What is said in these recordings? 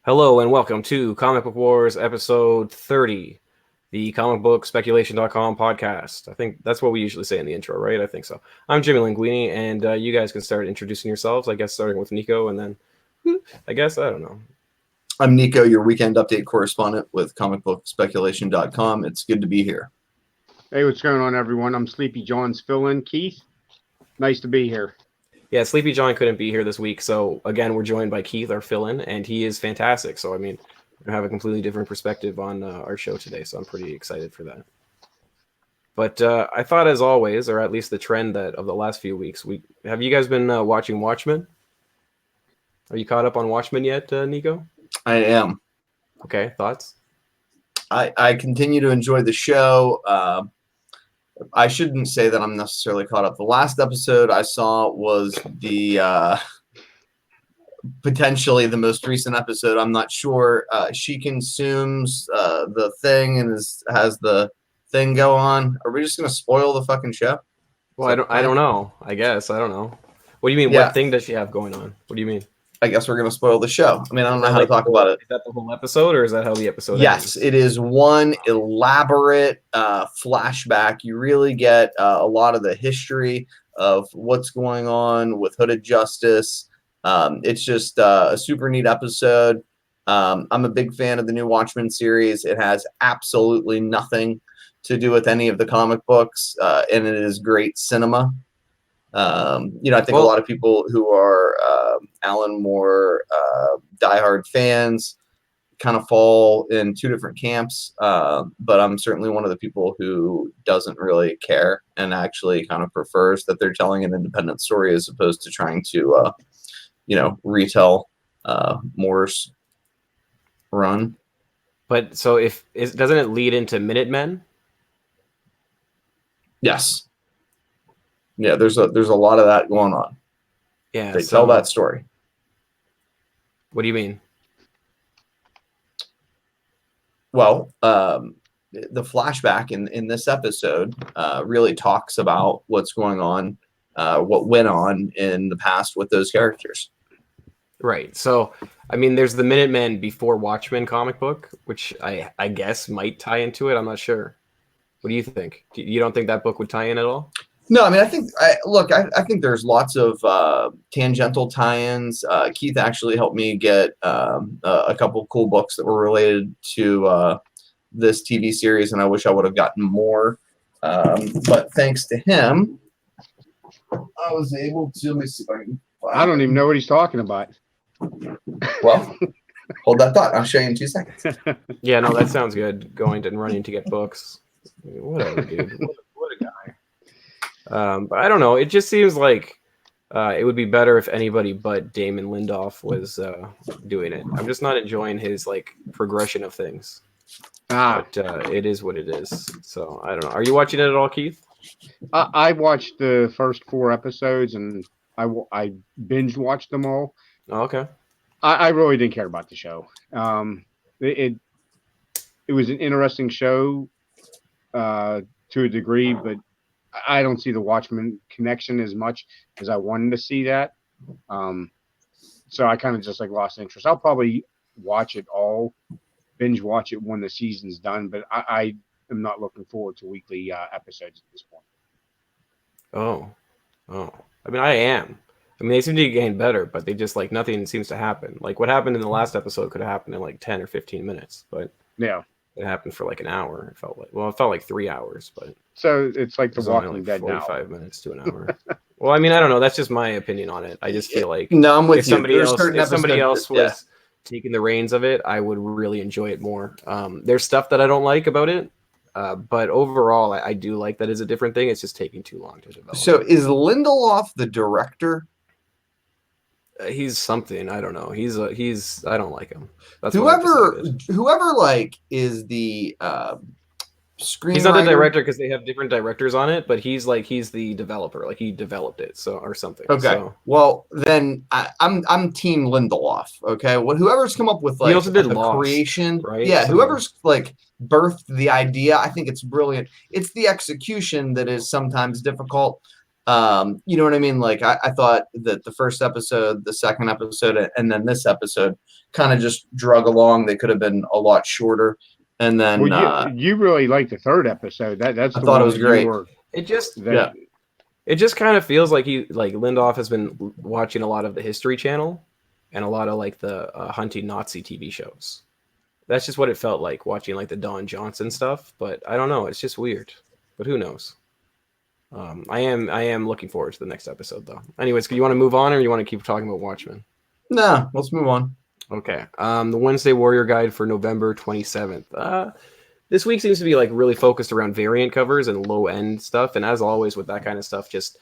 Hello and welcome to Comic Book Wars episode 30, the comicbookspeculation.com podcast. I think that's what we usually say in the intro, right? I think so. I'm Jimmy Linguini, and you guys can start introducing yourselves, I guess starting with Nico, and then, I don't know. I'm Nico, your weekend update correspondent with comicbookspeculation.com. It's good to be here. Hey, what's going on, everyone? I'm Sleepy John's fill-in, Keith. Nice to be here. Yeah, Sleepy John couldn't be here this week, so again, we're joined by Keith, our fill-in, and he is fantastic. So, I mean, we're going to have a completely different perspective on our show today, so I'm pretty excited for that. But I thought, as always, or at least the trend of the last few weeks, have you guys been watching Watchmen? Are you caught up on Watchmen yet, Nico? I am. Okay, thoughts? I continue to enjoy the show. I shouldn't say that I'm necessarily caught up. The last episode I saw was the potentially the most recent episode. I'm not sure. She consumes the thing and has the thing go on. Are we just gonna spoil the fucking show? Well, I don't know. I guess I don't know. What do you mean? Yeah. What thing does she have going on? What do you mean? I guess we're gonna spoil the show. I mean, I don't know how to talk about it. Is that the whole episode, or is that how the episode Yes, ends? it is one elaborate flashback. You really get a lot of the history of what's going on with Hooded Justice. It's just a super neat episode. I'm a big fan of the new Watchmen series. It has absolutely nothing to do with any of the comic books, and it is great cinema. I think a lot of people who are Alan Moore diehard fans kind of fall in two different camps, but I'm certainly one of the people who doesn't really care and actually kind of prefers that they're telling an independent story as opposed to trying to, retell Moore's run. But so doesn't it lead into Minutemen? Yes. Yeah, there's a lot of that going on. Yeah, they tell that story. What do you mean? Well, the flashback in this episode really talks about what's going on, what went on in the past with those characters. Right. So, I mean, there's the Minutemen before Watchmen comic book, which I guess might tie into it. I'm not sure. What do you think? You don't think that book would tie in at all? No, I mean, I think there's lots of tangential tie-ins. Keith actually helped me get a couple cool books that were related to this TV series, and I wish I would have gotten more. But thanks to him, I was able to. Let me see if I can. I don't even know what he's talking about. Well, hold that thought. I'll show you in 2 seconds. Yeah, no, that sounds good. Going and running to get books. Whatever, dude. What a guy. But I don't know. It just seems like it would be better if anybody but Damon Lindelof was doing it. I'm just not enjoying his progression of things. But it is what it is. So I don't know. Are you watching it at all, Keith? I watched the first 4 episodes and I binge watched them all. Oh, okay. I really didn't care about the show. It was an interesting show to a degree, but I don't see the Watchmen connection as much as I wanted to see that. So I kind of just lost interest. I'll probably watch it all, binge watch it when the season's done, but I am not looking forward to weekly episodes at this point. Oh. I mean, I am. I mean, they seem to be getting better, but they just nothing seems to happen. Like what happened in the last episode could have happened in 10 or 15 minutes, but yeah. It happened for an hour. It felt like 3 hours, but so it's like The Walking Dead 45 minutes to an hour. Well, I mean, I don't know. That's just my opinion on it. I just feel like no, I'm with if you. somebody else was taking the reins of it, I would really enjoy it more. There's stuff that I don't like about it, but overall, I do like that it's a different thing. It's just taking too long to develop. So is Lindelof the director? He's something. I don't know. He's I don't like him. That's whoever is the screenwriter. He's not the director because they have different directors on it, but he's the developer. He developed it, or something. Okay. So. Well, then I'm Team Lindelof. Okay. Whoever's come up with he also did the Lost, creation, right? Yeah. So, whoever's birthed the idea, I think it's brilliant. It's the execution that is sometimes difficult. You know what I mean? Like I thought that the first episode, the second episode, and then this episode kind of just drug along. They could have been a lot shorter. And then Well, you really liked the third episode. That's I the thought it one was that great. you were. It just That, it just kind of feels like Lindoff has been watching a lot of the History Channel and a lot of like the hunting Nazi TV shows. That's just what it felt like watching like the Don Johnson stuff. But I don't know. It's just weird. But who knows? I am looking forward to the next episode though. Anyways, do you want to move on or you want to keep talking about Watchmen? No, let's move on. Okay. The Wednesday Warrior Guide for November 27th. This week seems to be like really focused around variant covers and low end stuff. And as always with that kind of stuff, just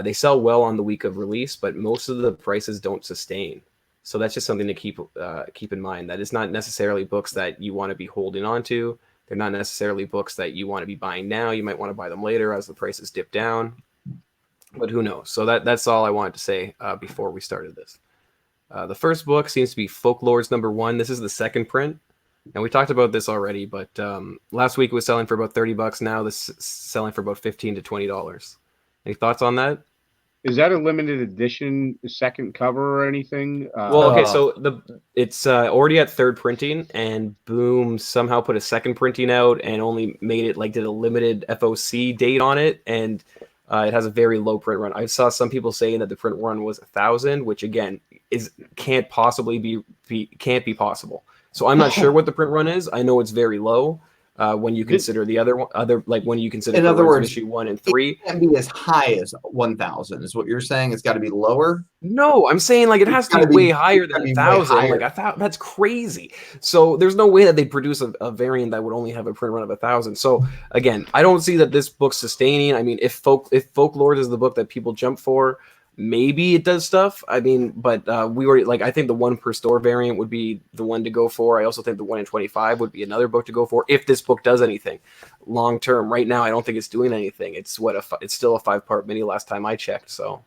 they sell well on the week of release, but most of the prices don't sustain. So that's just something to keep in mind. That it's not necessarily books that you want to be holding on to. They're not necessarily books that you want to be buying now. You might want to buy them later as the prices dip down. But who knows? So that's all I wanted to say before we started this. The first book seems to be Folklore's #1. This is the second print. And we talked about this already, but last week it was selling for about $30. Now this is selling for about $15 to $20. Any thoughts on that? is that a limited edition second cover or anything? Well, okay, so it's already at third printing, and Boom somehow put a second printing out and only made it did a limited FOC date on it, and it has a very low print run. I saw some people saying that the print run was 1,000, which again can't possibly be possible. So I'm not sure what the print run is. I know it's very low. When you consider when you consider in other words, issue 1 and 3, it can't be as high as 1,000 is what you're saying. It's got to be lower. No, I'm saying it has to be way higher than 1,000. That's crazy. So there's no way that they produce a variant that would only have a print run of 1,000. So again, I don't see that this book's sustaining. I mean, if Folklore is the book that people jump for, maybe it does stuff. I mean, but we already I think the 1 per store variant would be the one to go for. I also think the 1 in 25 would be another book to go for if this book does anything long term. Right now, I don't think it's doing anything. It's still a 5-part mini last time I checked. So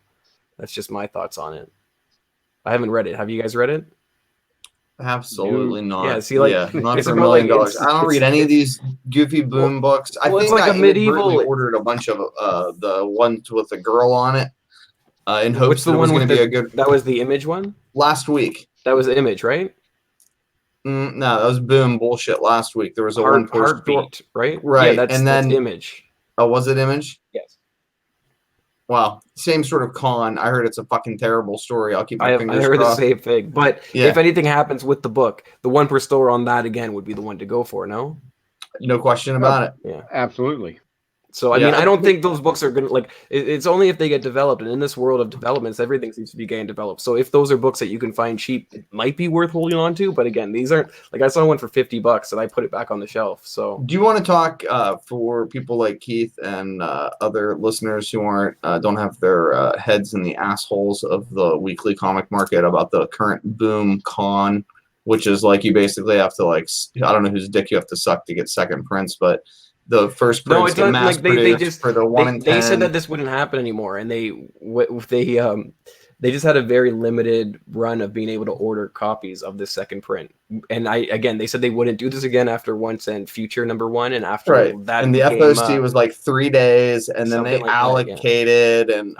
that's just my thoughts on it. I haven't read it. Have you guys read it? Absolutely not. Yeah, see, not for $1 million. I don't read any of these goofy Boom books. I think it's I a medieval. ordered a bunch of the ones with the girl on it. In hopes Which the that it was one going to be a good. That was the Image one? Last week. That was Image, right? No, that was Boom bullshit last week. There was a Heartbeat, right? Right. Yeah, that's Image. Oh, was it Image? Yes. Wow. Same sort of con. I heard it's a fucking terrible story. I'll keep my fingers crossed. I heard crossed. the same thing. But if anything happens with the book, the 1 per store on that again would be the one to go for, no? No question about it. Yeah. Absolutely. So, I mean, I don't think those books are going to, it's only if they get developed. And in this world of developments, everything seems to be getting developed. So if those are books that you can find cheap, it might be worth holding on to. But again, these aren't, I saw one for $50 and I put it back on the shelf. So do you want to talk for people like Keith and other listeners who don't have their heads in the assholes of the weekly comic market about the current Boom con, which is you basically have to I don't know whose dick you have to suck to get second prints, but the first prints get mass produced for the 1 in 10. They said that this wouldn't happen anymore, and they just had a very limited run of being able to order copies of this second print. And they said they wouldn't do this again after Once and Future #1, and after that, and the FOC was 3 days, and then they allocated, and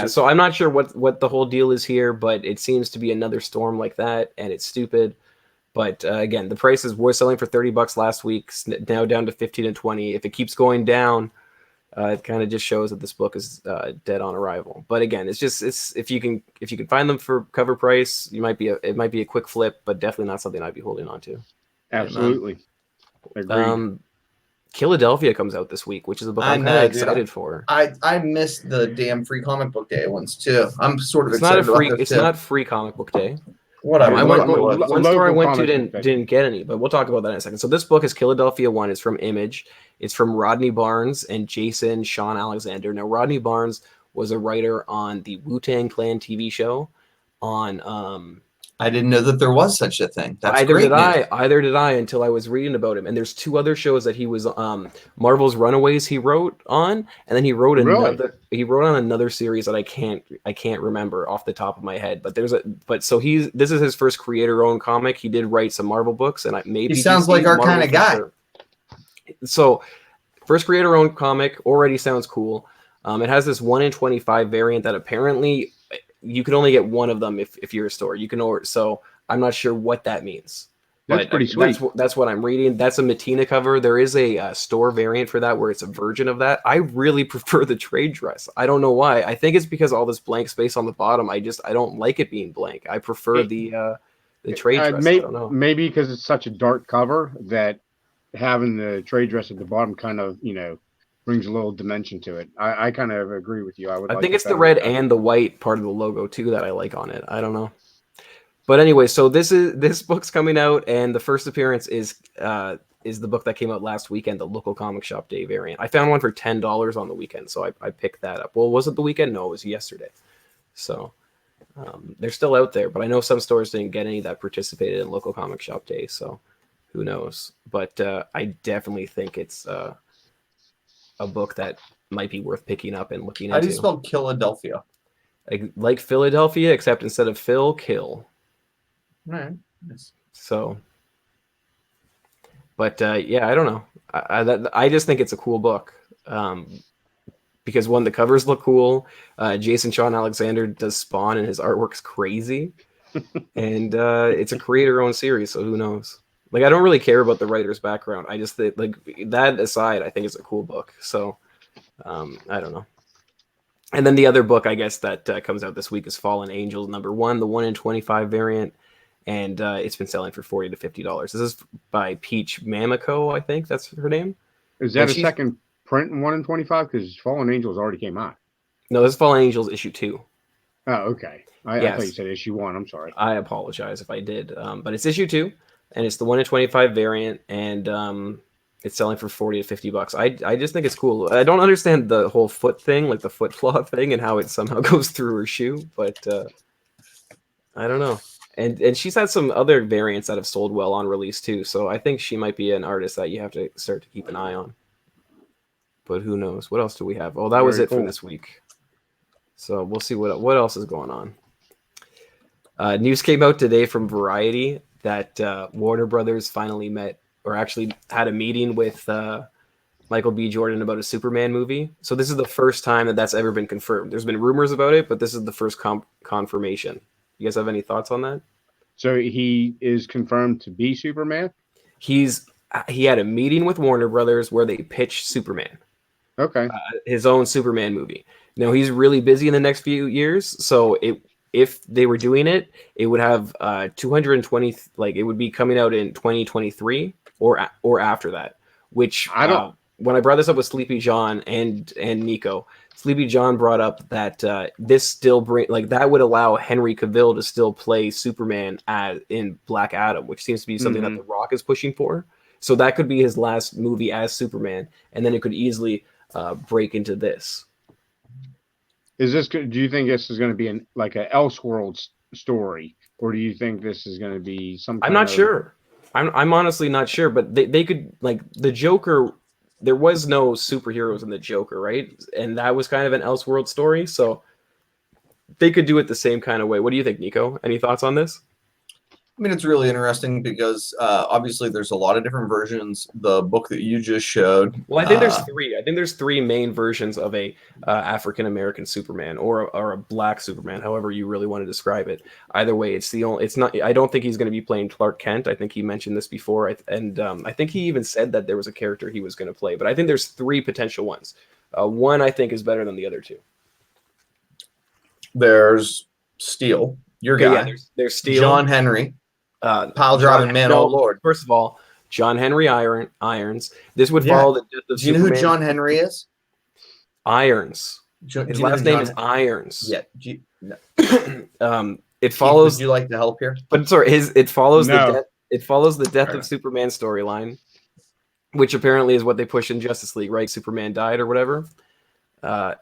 So I'm not sure what the whole deal is here, but it seems to be another storm like that, and it's stupid. But again, the prices were selling for $30 last week, now down to 15 and 20. If it keeps going down, it kind of just shows that this book is dead on arrival. But again, it's if you can find them for cover price, it might be a quick flip, but definitely not something I'd be holding on to. Absolutely. Agreed. Philadelphia comes out this week, which is a book I'm kind of excited for. I missed the damn free comic book day ones too. I'm sort of excited. It's not free comic book day. Whatever. One store I went to didn't get any, but we'll talk about that in a second. So this book is Philadelphia 1. It's from Image. It's from Rodney Barnes and Sean Alexander. Now, Rodney Barnes was a writer on the Wu-Tang Clan TV show on I didn't know that there was such a thing. Either did I until I was reading about him. And there's 2 other shows that he was Marvel's Runaways he wrote on, and then he wrote on another series that I can't remember off the top of my head. But this is his first creator-owned comic. He did write some Marvel books, and maybe he sounds like our kind of guy. Sure. So first creator-owned comic already sounds cool. It has this 1 in 25 variant that apparently you can only get one of them if you're a store. You can order. So I'm not sure what that means. That's But pretty sweet. that's what I'm reading. That's a Matina cover. There is a store variant for that where it's a version of that. I really prefer the trade dress. I don't know why. I think it's because all this blank space on the bottom. I don't like it being blank. I prefer the trade dress. I don't know. Maybe because it's such a dark cover that having the trade dress at the bottom kind of, brings a little dimension to it. I kind of agree with you. I think it's the red and the white part of the logo too that I like on it. I don't know. But anyway, so this book's coming out, and the first appearance is the book that came out last weekend, the local comic shop day variant. I found one for $10 on the weekend, so I picked that up. Well, was it the weekend? No, it was yesterday. So they're still out there, but I know some stores didn't get any that participated in local comic shop day, so who knows? But I definitely think it's a book that might be worth picking up and looking into. How do you spell Philadelphia? Like Philadelphia, except instead of Phil, kill. Right. Nice. So, but yeah, I don't know. I just think it's a cool book because one, the covers look cool. Jason Sean Alexander does Spawn, and his artwork's crazy. And it's a creator-owned series, so who knows? Like, I don't really care about the writer's background. I just think, like, that aside, I think it's a cool book. So, I don't know. And then the other book, I guess, that comes out this week is Fallen Angels #1, the 1 in 25 variant. And it's been selling for $40 to $50. This is by Peach Mamiko, I think that's her name. Is that a second print in 1 in 25? Because Fallen Angels already came out. No, this is Fallen Angels issue 2. Oh, okay. I thought you said issue 1. I'm sorry. I apologize if I did. But it's issue 2, and it's the 1 in 25 variant, and it's selling for $40 to $50. I just think it's cool. I don't understand the whole foot thing, like the foot claw thing, and how it somehow goes through her shoe, but I don't know. And she's had some other variants that have sold well on release too, so I think she might be an artist that you have to start to keep an eye on. But who knows? What else do we have? Oh, that was it for this week. So we'll see what else is going on. News came out today from Variety that Warner Brothers finally met, or actually had a meeting with Michael B. Jordan about a Superman movie. So this is the first time that that's ever been confirmed. There's been rumors about it, but this is the first confirmation. You guys have any thoughts on that? So he is confirmed to be Superman? He had a meeting with Warner Brothers where they pitched Superman. Okay. His own Superman movie. Now, he's really busy in the next few years, so if they were doing it, it would have 220, like it would be coming out in 2023 or after that, which I don't when I brought this up with Sleepy John and Nico, Sleepy John brought up that this still that would allow Henry Cavill to still play Superman in Black Adam, which seems to be something that The Rock is pushing for. So that could be his last movie as Superman, and then it could easily break into this. Do you think this is going to be an Elseworlds story, or do you think this is going to be some? I'm not sure. I'm honestly not sure, but they could, like, the Joker. There was no superheroes in the Joker, right? And that was kind of an Elseworld story, so they could do it the same kind of way. What do you think, Nico? Any thoughts on this? I mean, it's really interesting because obviously there's a lot of different versions. The book that you just showed. Well, I think there's three. I think there's three main versions of a African American Superman or a black Superman, however you really want to describe it. Either way, it's the only. It's not. I don't think he's going to be playing Clark Kent. I think he mentioned this before, I think he even said that there was a character he was going to play. But I think there's three potential ones. One I think is better than the other two. There's Steel, your guy. Yeah, there's Steel, John Henry. Pile driving man, oh Lord. First of all, John Henry Irons. This would follow the death of Superman. Do you know who John Henry is? Irons. His last name is Irons. Yeah. It follows. Would you like to help here? But sorry, it follows the death of Superman storyline, which apparently is what they push in Justice League, right? Superman died or whatever.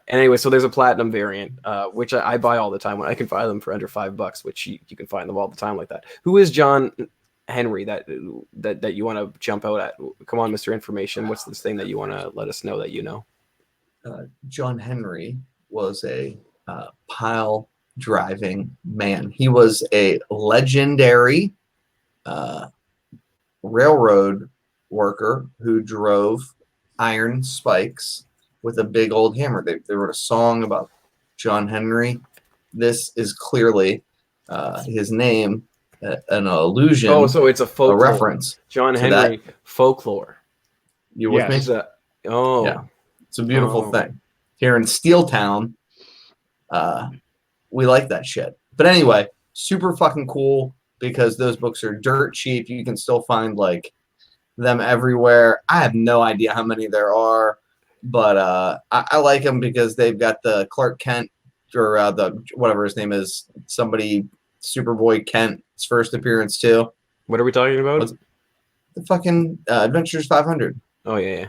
Anyway, so there's a platinum variant, which I buy all the time when I can buy them for under $5, which you can find them all the time like that. Who is John Henry that you want to jump out at? Come on, Mr. Information. What's this thing that you want to let us know that you know? John Henry was a pile driving man. He was a legendary railroad worker who drove iron spikes with a big old hammer. They wrote a song about John Henry. This is clearly his name, an allusion. Oh, so it's a folklore. A reference. John to Henry that. folklore. You with Yes. me? Yeah. It's a beautiful thing. Here in Steel Town, we like that shit. But anyway, super fucking cool because those books are dirt cheap. You can still find like them everywhere. I have no idea how many there are, but I like them because they've got the Clark Kent or the whatever his name is, somebody Superboy Kent's first appearance too. What are we talking about? The fucking Adventures 500. Oh yeah.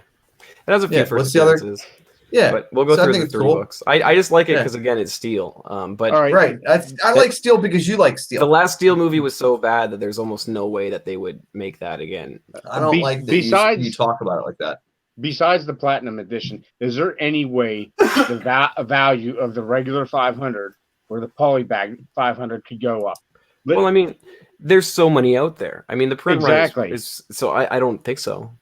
It has a few first what's the other? appearances. Yeah, but we'll go so I through think the it's three cool. books. I just like it because again it's Steel. But All right. Right. I like Steel because you like Steel. the last Steel movie was so bad that there's almost no way that they would make that again. I don't like that you talk about it like that. Besides the Platinum Edition, is there any way the value of the regular 500 or the polybag 500 could go up? Well, I mean, there's so many out there. I mean, the print Exactly. run is so I don't think so.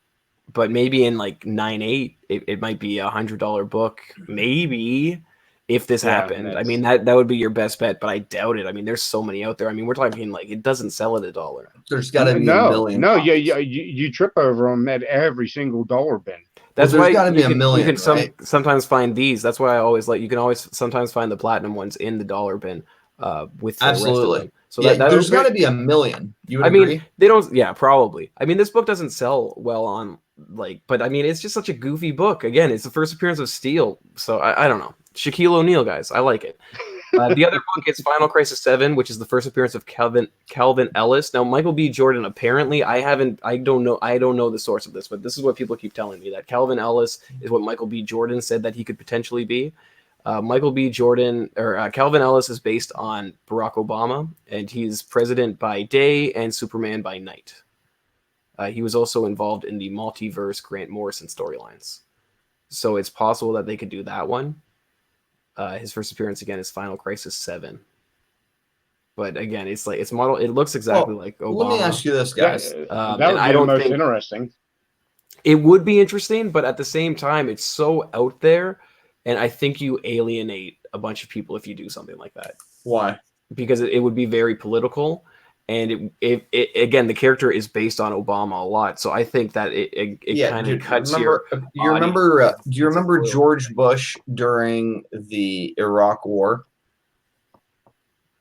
But maybe in like 9.8, it might be $100 book. Maybe if this happened. I mean, that would be your best bet, but I doubt it. I mean, there's so many out there. I mean, we're talking like it doesn't sell at $1. There's got to be a million. No, you trip over them at every single dollar bin. That's why there's got to be a million. You can right? sometimes find these. That's why I always like. You can always sometimes find the platinum ones in the dollar bin with the rest of them. So there's got to be a million. You would agree? Mean, they don't. Yeah, probably. I mean, this book doesn't sell well on but I mean, it's just such a goofy book. Again, it's the first appearance of Steel, so I don't know. Shaquille O'Neal, guys, I like it. The other book is Final Crisis 7, which is the first appearance of Calvin Ellis. Now, Michael B. Jordan, apparently, I don't know the source of this, but this is what people keep telling me, that Calvin Ellis is what Michael B. Jordan said that he could potentially be. Michael B. Jordan, or Calvin Ellis is based on Barack Obama, and he's president by day and Superman by night. He was also involved in the multiverse Grant Morrison storylines. So it's possible that they could do that one. His first appearance again is Final Crisis 7. But again, it's model. It looks exactly like Obama. Let me ask you this, guys. That would be the most interesting. It would be interesting, but at the same time, it's so out there, and I think you alienate a bunch of people if you do something like that. Why? Because it would be very political. And it again, the character is based on Obama a lot, so I think that it kind of cuts your. Do you remember George Bush during the Iraq War?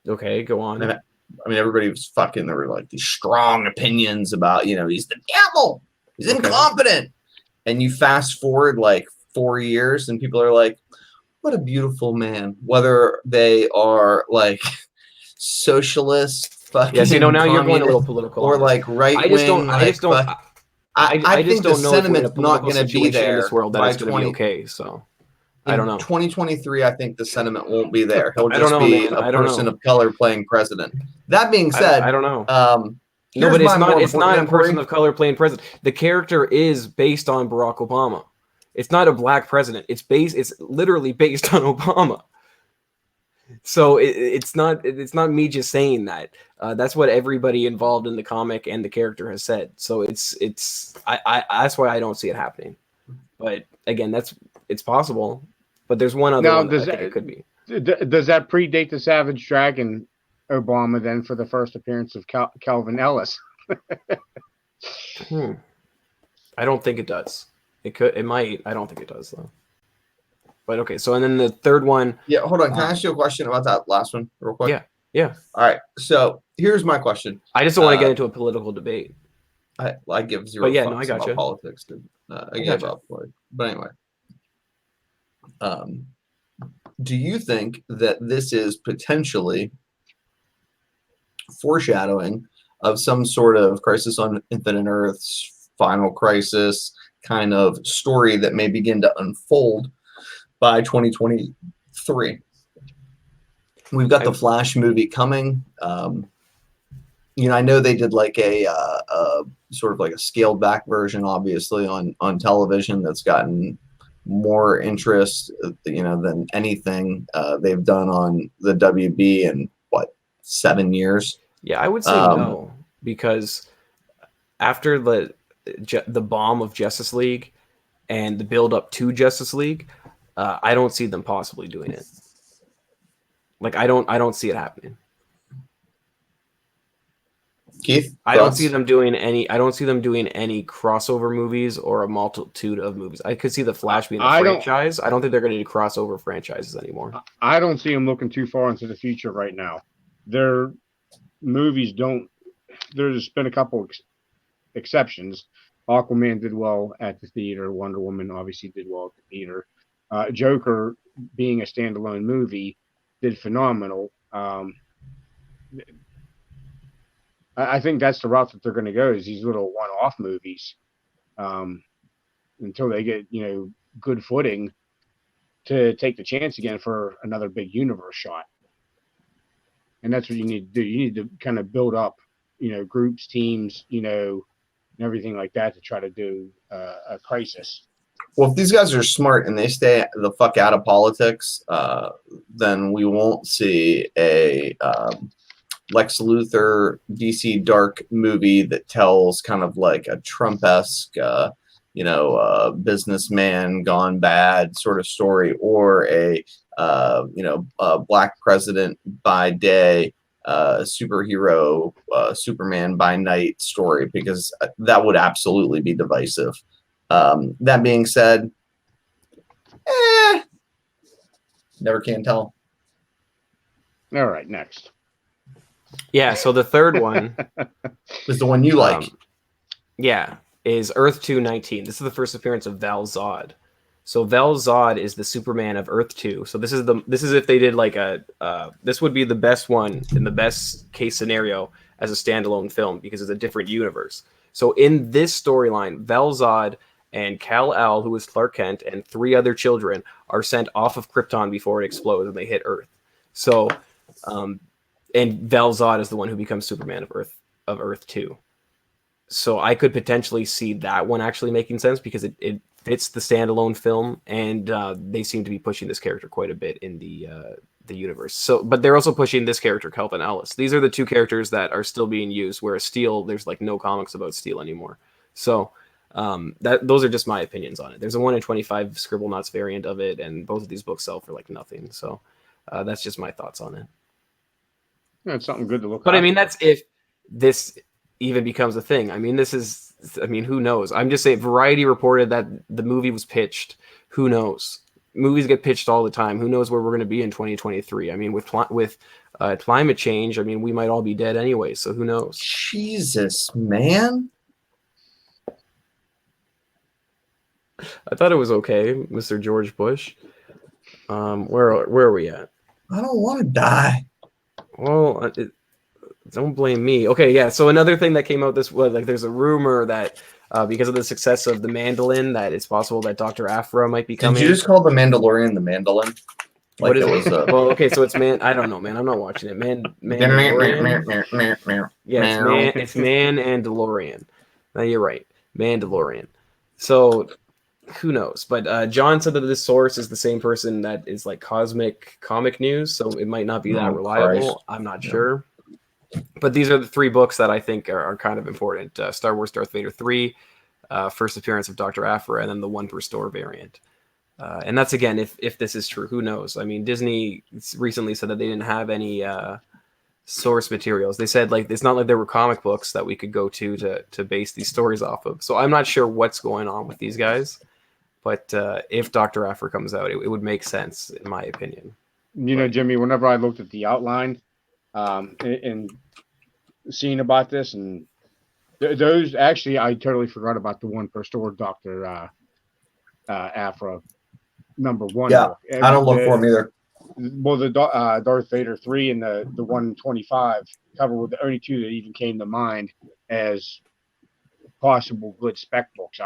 Okay, go on. I mean, everybody was fucking. There were like these strong opinions about, he's the devil, he's incompetent, and you fast forward like 4 years, and people are like, "What a beautiful man." Whether they are like socialist. Yes, now you're going a little political, or like right wing. I just don't know sentiment's not going to be there in this world that by it's going to be okay. So I don't know. 2023, I think the sentiment won't be there. He'll just be a person of color playing president. That being said, I don't know. No, but it's not a person of color playing president. The character is based on Barack Obama. It's not a black president. It's literally based on Obama. So it's not me just saying that. That's what everybody involved in the comic and the character has said. So it's that's why I don't see it happening. But again, it's possible. But there's one other one that I think it could be. Does that predate the Savage Dragon Obama then for the first appearance of Calvin Ellis? I don't think it does. It could. It might. I don't think it does though. But okay, so and then the third one. Yeah, hold on. Can I ask you a question about that last one real quick? Yeah. All right. So here's my question. I just don't want to get into a political debate. I give zero fucks about politics. I give up for it. But anyway, do you think that this is potentially foreshadowing of some sort of Crisis on Infinite Earths, Final Crisis kind of story that may begin to unfold by 2023? We've got the Flash movie coming. I know they did like a sort of like a scaled back version, obviously on television that's gotten more interest, than anything they've done on the WB in 7 years. Yeah, I would say no, because after the bomb of Justice League and the build up to Justice League, I don't see them possibly doing it. Like I don't see it happening. Keith, I don't thoughts? see them doing any. I don't see them doing any crossover movies or a multitude of movies. I could see the Flash being a franchise. I don't think they're going to do crossover franchises anymore. I don't see them looking too far into the future right now. Their movies don't. There's been a couple exceptions. Aquaman did well at the theater. Wonder Woman obviously did well at the theater. Joker, being a standalone movie, did phenomenal. I think that's the route that they're going to go, is these little one-off movies, until they get good footing to take the chance again for another big universe shot. And that's what you need to do. You need to kind of build up, groups, teams, and everything like that to try to do a crisis. Well, if these guys are smart and they stay the fuck out of politics, then we won't see a Lex Luthor DC Dark movie that tells kind of like a Trump-esque, businessman gone bad sort of story, or a black president by day, superhero, Superman by night story, because that would absolutely be divisive. That being said, never can tell. All right, next. Yeah, so the third one is the one you like. Is Earth 219. This is the first appearance of Val Zod. So Val Zod is the Superman of Earth 2. So this is if they did like this would be the best one in the best case scenario as a standalone film, because it's a different universe. So in this storyline, Val Zod and Kal-El, who is Clark Kent, and 3 other children are sent off of Krypton before it explodes and they hit Earth. So and Val Zod is the one who becomes Superman of Earth 2. So I could potentially see that one actually making sense, because it fits the standalone film, and they seem to be pushing this character quite a bit in the universe. So, but they're also pushing this character, Kelvin Ellis. These are the 2 characters that are still being used, whereas Steel, there's like no comics about Steel anymore. So those are just my opinions on it. There's a 1 in 25 Scribblenauts variant of it, and both of these books sell for like nothing. So that's just my thoughts on it. It's something good to look at. But I mean, that's if this even becomes a thing. I mean, who knows? I'm just saying, Variety reported that the movie was pitched. Who knows? Movies get pitched all the time. Who knows where we're going to be in 2023? I mean, with climate change, I mean, we might all be dead anyway. So who knows? Jesus, man. I thought it was okay, Mr. George Bush. Where are we at? I don't want to die. Well, don't blame me. Okay, yeah. So another thing that came out this was like, there's a rumor that because of the success of The Mandolin, that it's possible that Dr. Aphra might be coming. Did you just call The Mandalorian the Mandolin? Like, what is it? Well, okay, so it's I don't know, man. I'm not watching it. Mandalorian. Yeah, it's Man and DeLorean. No, you're right, Mandalorian. So who knows? But John said that this source is the same person that is like Cosmic Comic News, so it might not be that reliable. Christ. I'm not sure. But these are the 3 books that I think are kind of important. Star Wars Darth Vader 3, first appearance of Dr. Aphra, and then the 1 per store variant. And that's, again, if this is true, who knows? I mean, Disney recently said that they didn't have any source materials. They said, like, it's not like there were comic books that we could go to base these stories off of. So I'm not sure what's going on with these guys. But if Dr. Aphra comes out, it would make sense, in my opinion. Jimmy, whenever I looked at the outline and seeing about this, and those, actually, I totally forgot about the 1 per store Dr. Aphra #1. Yeah, I don't look for them either. Well, the Darth Vader 3 and the 125 cover were the only 2 that even came to mind as possible good spec books.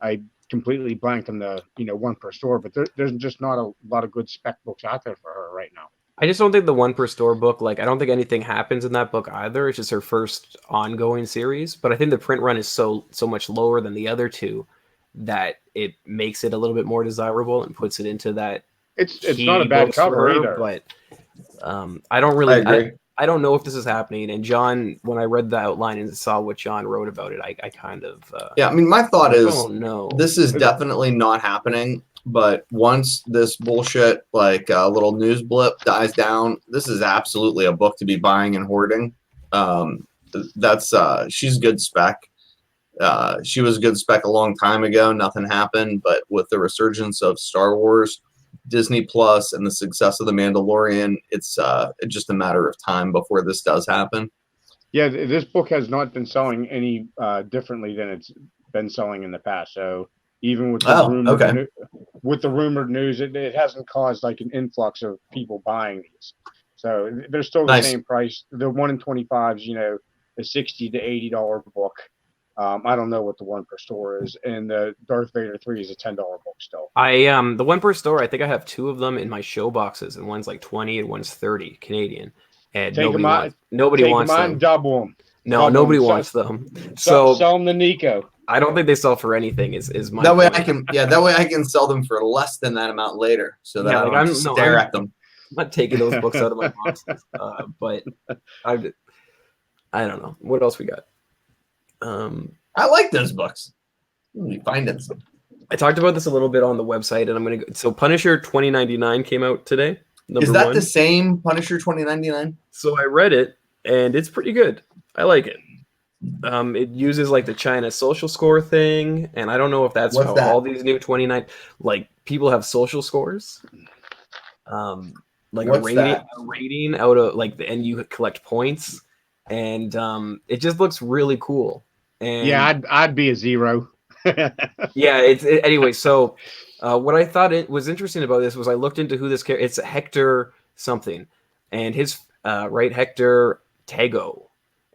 I completely blanked on the 1 per store, but there's just not a lot of good spec books out there for her right now. I just don't think the 1 per store book, like, I don't think anything happens in that book either. It's just her first ongoing series. But I think the print run is so much lower than the other 2 that it makes it a little bit more desirable and puts it into that. It's not a bad cover either. But I don't really. I agree. I don't know if this is happening. And John, when I read the outline and saw what John wrote about it, I kind of... I mean, my thought is, oh, no. This is definitely not happening. but once this bullshit, like little news blip, dies down, this is absolutely a book to be buying and hoarding. That's she's good spec. She was good spec a long time ago. Nothing happened, but with the resurgence of Star Wars, Disney Plus, and the success of The Mandalorian, it's just a matter of time before this does happen. Yeah, this book has not been selling any differently than it's been selling in the past. So even with the rumored news, it hasn't caused like an influx of people buying these. So they're still the same price. The 1 in 25s, a $60 to $80 book. I don't know what the one per store is, and the Darth Vader 3 is a $10 book still. The one per store, I think I have 2 of them in my show boxes, and one's like 20 and one's 30 Canadian. And nobody wants them. Double them. No, nobody wants them. So sell them to Nico. I don't think they sell for anything. Is my that way point. that way I can sell them for less than that amount later, so that I don't have to stare at them. I'm not taking those books out of my boxes, but I don't know what else we got. I like those books. We finding some. I talked about this a little bit on the website, and I'm gonna go. So Punisher 2099 came out today. Is that the same Punisher 2099? So I read it, and it's pretty good. I like it. It uses like the China social score thing, and I don't know if that's how all these new 29 like people have social scores. Like a rating out of like and you collect points, and it just looks really cool. And yeah, I'd be a 0. Yeah, anyway. So what I thought it was interesting about this was I looked into who this character. It's Hector something, and his Hector Tego.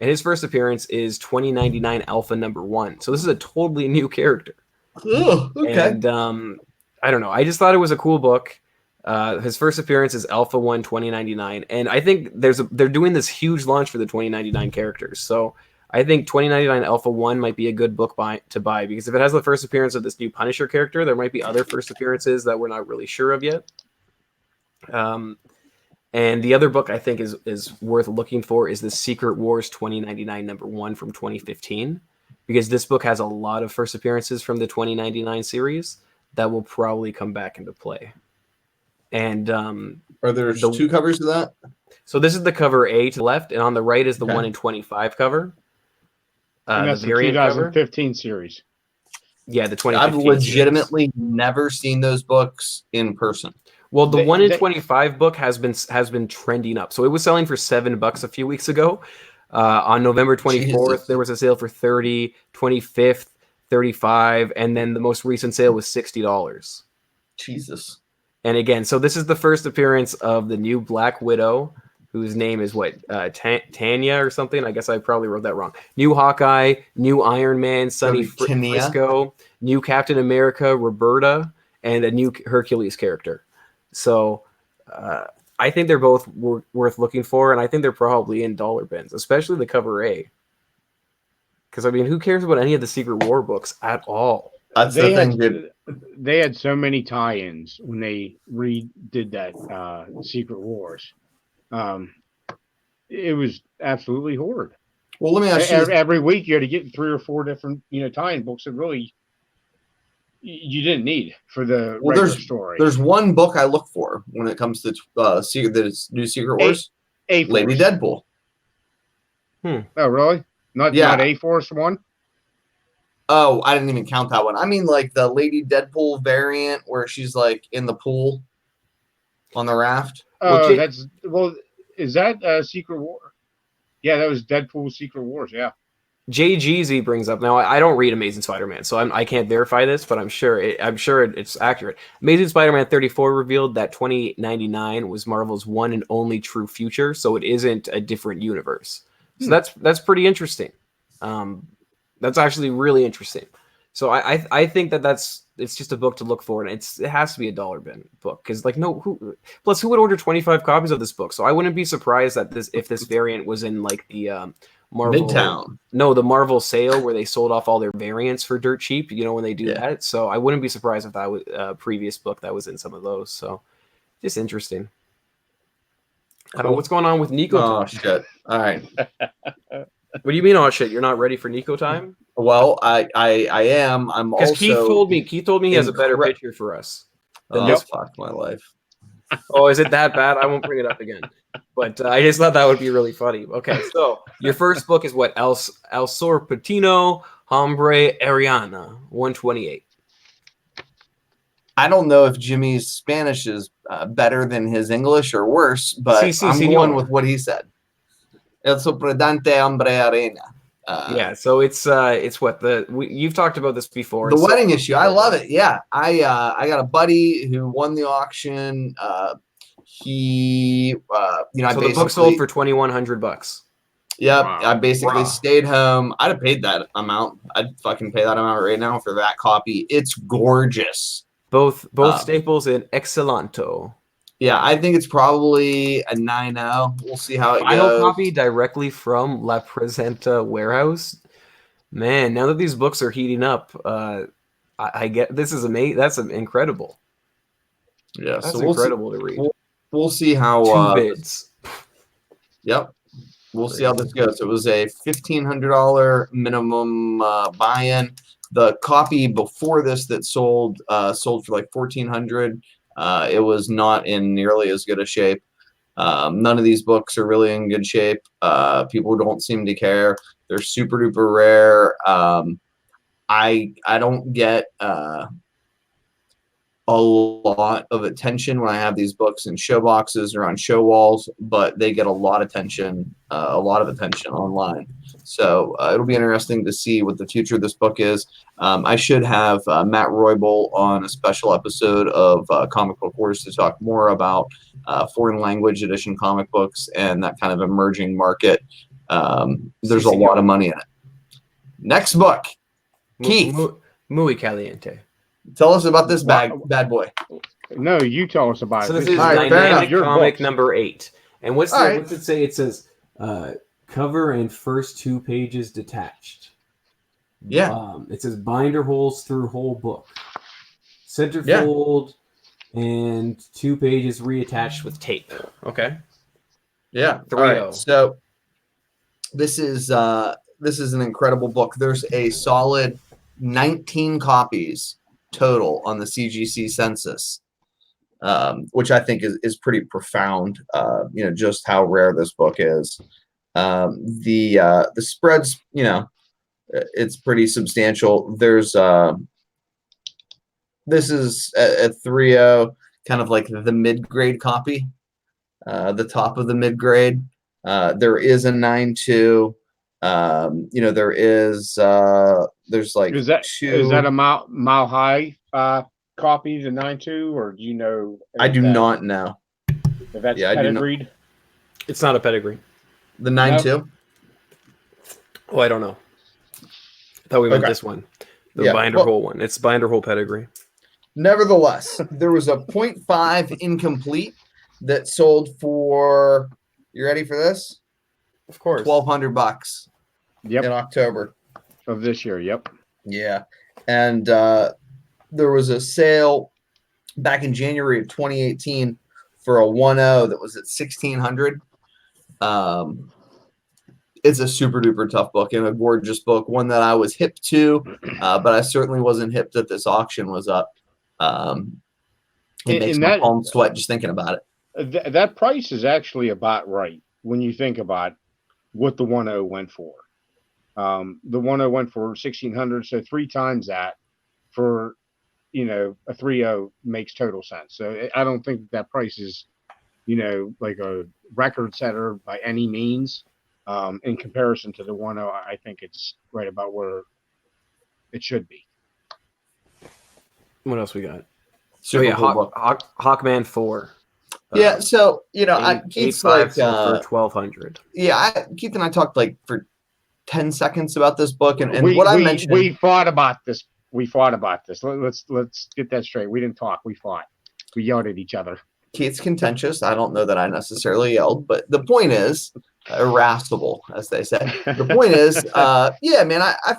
And his first appearance is 2099 Alpha number 1. So this is a totally new character. Oh, okay. And I don't know. I just thought it was a cool book. His first appearance is Alpha 1 2099. And I think they're doing this huge launch for the 2099 characters. So I think 2099 Alpha 1 might be a good book to buy because if it has the first appearance of this new Punisher character, there might be other first appearances that we're not really sure of yet. And the other book I think is worth looking for is the Secret Wars 2099 number 1 from 2015, because this book has a lot of first appearances from the 2099 series that will probably come back into play. And are there 2 covers of that? So this is the cover A to the left, and on the right is the 1 in 25 cover. And that's the 2015 series. Yeah, the 2015 I've legitimately never seen those books in person. Well, the 1 in 25 book has been trending up. So it was selling for $7 a few weeks ago. On November 24th, there was a sale for $30, 25th, $35, and then the most recent sale was $60. Jesus. And again, so this is the first appearance of the new Black Widow, whose name is Tanya or something. I guess I probably wrote that wrong. New Hawkeye, new Iron Man, Sonny Frisco, new Captain America, Roberta, and a new Hercules character. So I think they're both worth looking for, and I think they're probably in dollar bins, especially the cover A. Because, I mean, who cares about any of the Secret War books at all? That's the thing. They had so many tie-ins when they redid that Secret Wars. It was absolutely horrid. Well, let me ask you. Every week you had to get 3 or 4 different tie-in books that really you didn't need for the regular story. There's one book I look for when it comes to new Secret Wars. Lady Deadpool. Oh, really? Not A-Force one? Oh, I didn't even count that one. I mean, like the Lady Deadpool variant where she's like in the pool on the raft. Oh, is that Secret War? Yeah, that was Deadpool Secret Wars. Yeah. JGZ brings up, now I don't read Amazing Spider-Man, so I can't verify this, but I'm sure it's accurate. Amazing Spider-Man 34 revealed that 2099 was Marvel's one and only true future, so it isn't a different universe. So that's pretty interesting. That's actually really interesting. So I think it's just a book to look for, and it has to be a dollar bin book because who would order 25 copies of this book? So I wouldn't be surprised that if this variant was in like the Marvel Midtown. No, the Marvel sale where they sold off all their variants for dirt cheap. When they do that. So I wouldn't be surprised if that was a previous book that was in some of those. So just interesting. I don't know what's going on with Nico. Oh shit! All right. What do you mean? Oh shit! You're not ready for Nico time? Well, I am. I'm also because Keith told me he has a better picture for us. Oh, Nope. fuck my life. Oh, is it that bad? I won't bring it up again. But I just thought that would be really funny. Okay, so your first book is what? El Sorpentino Hombre Ariana, 128. I don't know if Jimmy's Spanish is better than his English or worse, but Sí, I'm señor. going with what he said. El Sorprendente Hombre Arena. Yeah, so it's what you've talked about this before. The It's wedding issue. I love it. Yeah, I got a buddy who won the auction. He, I so basically, the book sold for $2,100. Yep, Wow. I basically Wow. stayed home. I'd have paid that amount. I'd fucking pay that amount right now for that copy. It's gorgeous. Both staples in Excelento. Yeah, I think it's probably a 9.0. We'll see how it Final goes. copy directly from La Presenta warehouse. Man, now that these books are heating up, I get this is amazing. That's incredible. Yeah, That's so we'll incredible to read. We'll see how. 2 bids. Yep, we'll see how this goes. It was a $1,500 minimum buy-in. The copy before this that sold for like $1,400. It was not in nearly as good a shape. None of these books are really in good shape. People don't seem to care. They're super duper rare. I don't get a lot of attention when I have these books in show boxes or on show walls, but they get a lot of attention online. So it'll be interesting to see what the future of this book is. I should have Matt Roybal on a special episode of Comic Book Wars to talk more about foreign language edition comic books and that kind of emerging market. There's a lot of money in it. Next book, Keith. Muy caliente. Tell us about this bad boy. No, you tell us about So it. this is All right, Dynamic your Comic books. number 8. And what's right. it say? It says cover and first 2 pages detached. Yeah. It says binder holes through whole book. Centerfold and 2 pages reattached with tape. Okay. Yeah. 3-0. All right. So this is an incredible book. There's a solid 19 copies total on the CGC census, which I think is pretty profound. Just how rare this book is. The spreads, it's pretty substantial. There's this is a 3.0, kind of like the mid-grade copy, the top of the mid-grade. There is a 9.2. There's like Is that a mile high copy, the 9.2, or do you know? I do not know. If that's I do not. pedigreed. It's not a pedigree. The 9.2. Oh, I don't know. I thought we meant this one. The binder hole one. It's binder hole pedigree. Nevertheless, there was a 0.5 incomplete that sold for, you ready for this? Of course. $1,200 Yep. in October Of this year. Yep. Yeah. And there was a sale back in January of 2018 for a 1.0 that was at $1,600. It's a super duper tough book and a gorgeous book, one that I was hip to, but I certainly wasn't hip that this auction was up. It makes my palms sweat just thinking about it. That price is actually about right when you think about what the 1.0 went for. The 1.0 went for $1,600, so 3 times that for a 3.0 makes total sense. So I don't think that price is like a record setter by any means. In comparison to the 1.0, I think it's right about where it should be. What else we got? Super cool book. Hawkman 4. Yeah, so Keith's like for $1,200. Yeah, Keith and I talked like for 10 seconds about this book, and I mentioned. We fought about this. Let's get that straight. We didn't talk. We fought. We yelled at each other. Keith's contentious. I don't know that I necessarily yelled, but the point is, irascible, as they say. The point is, I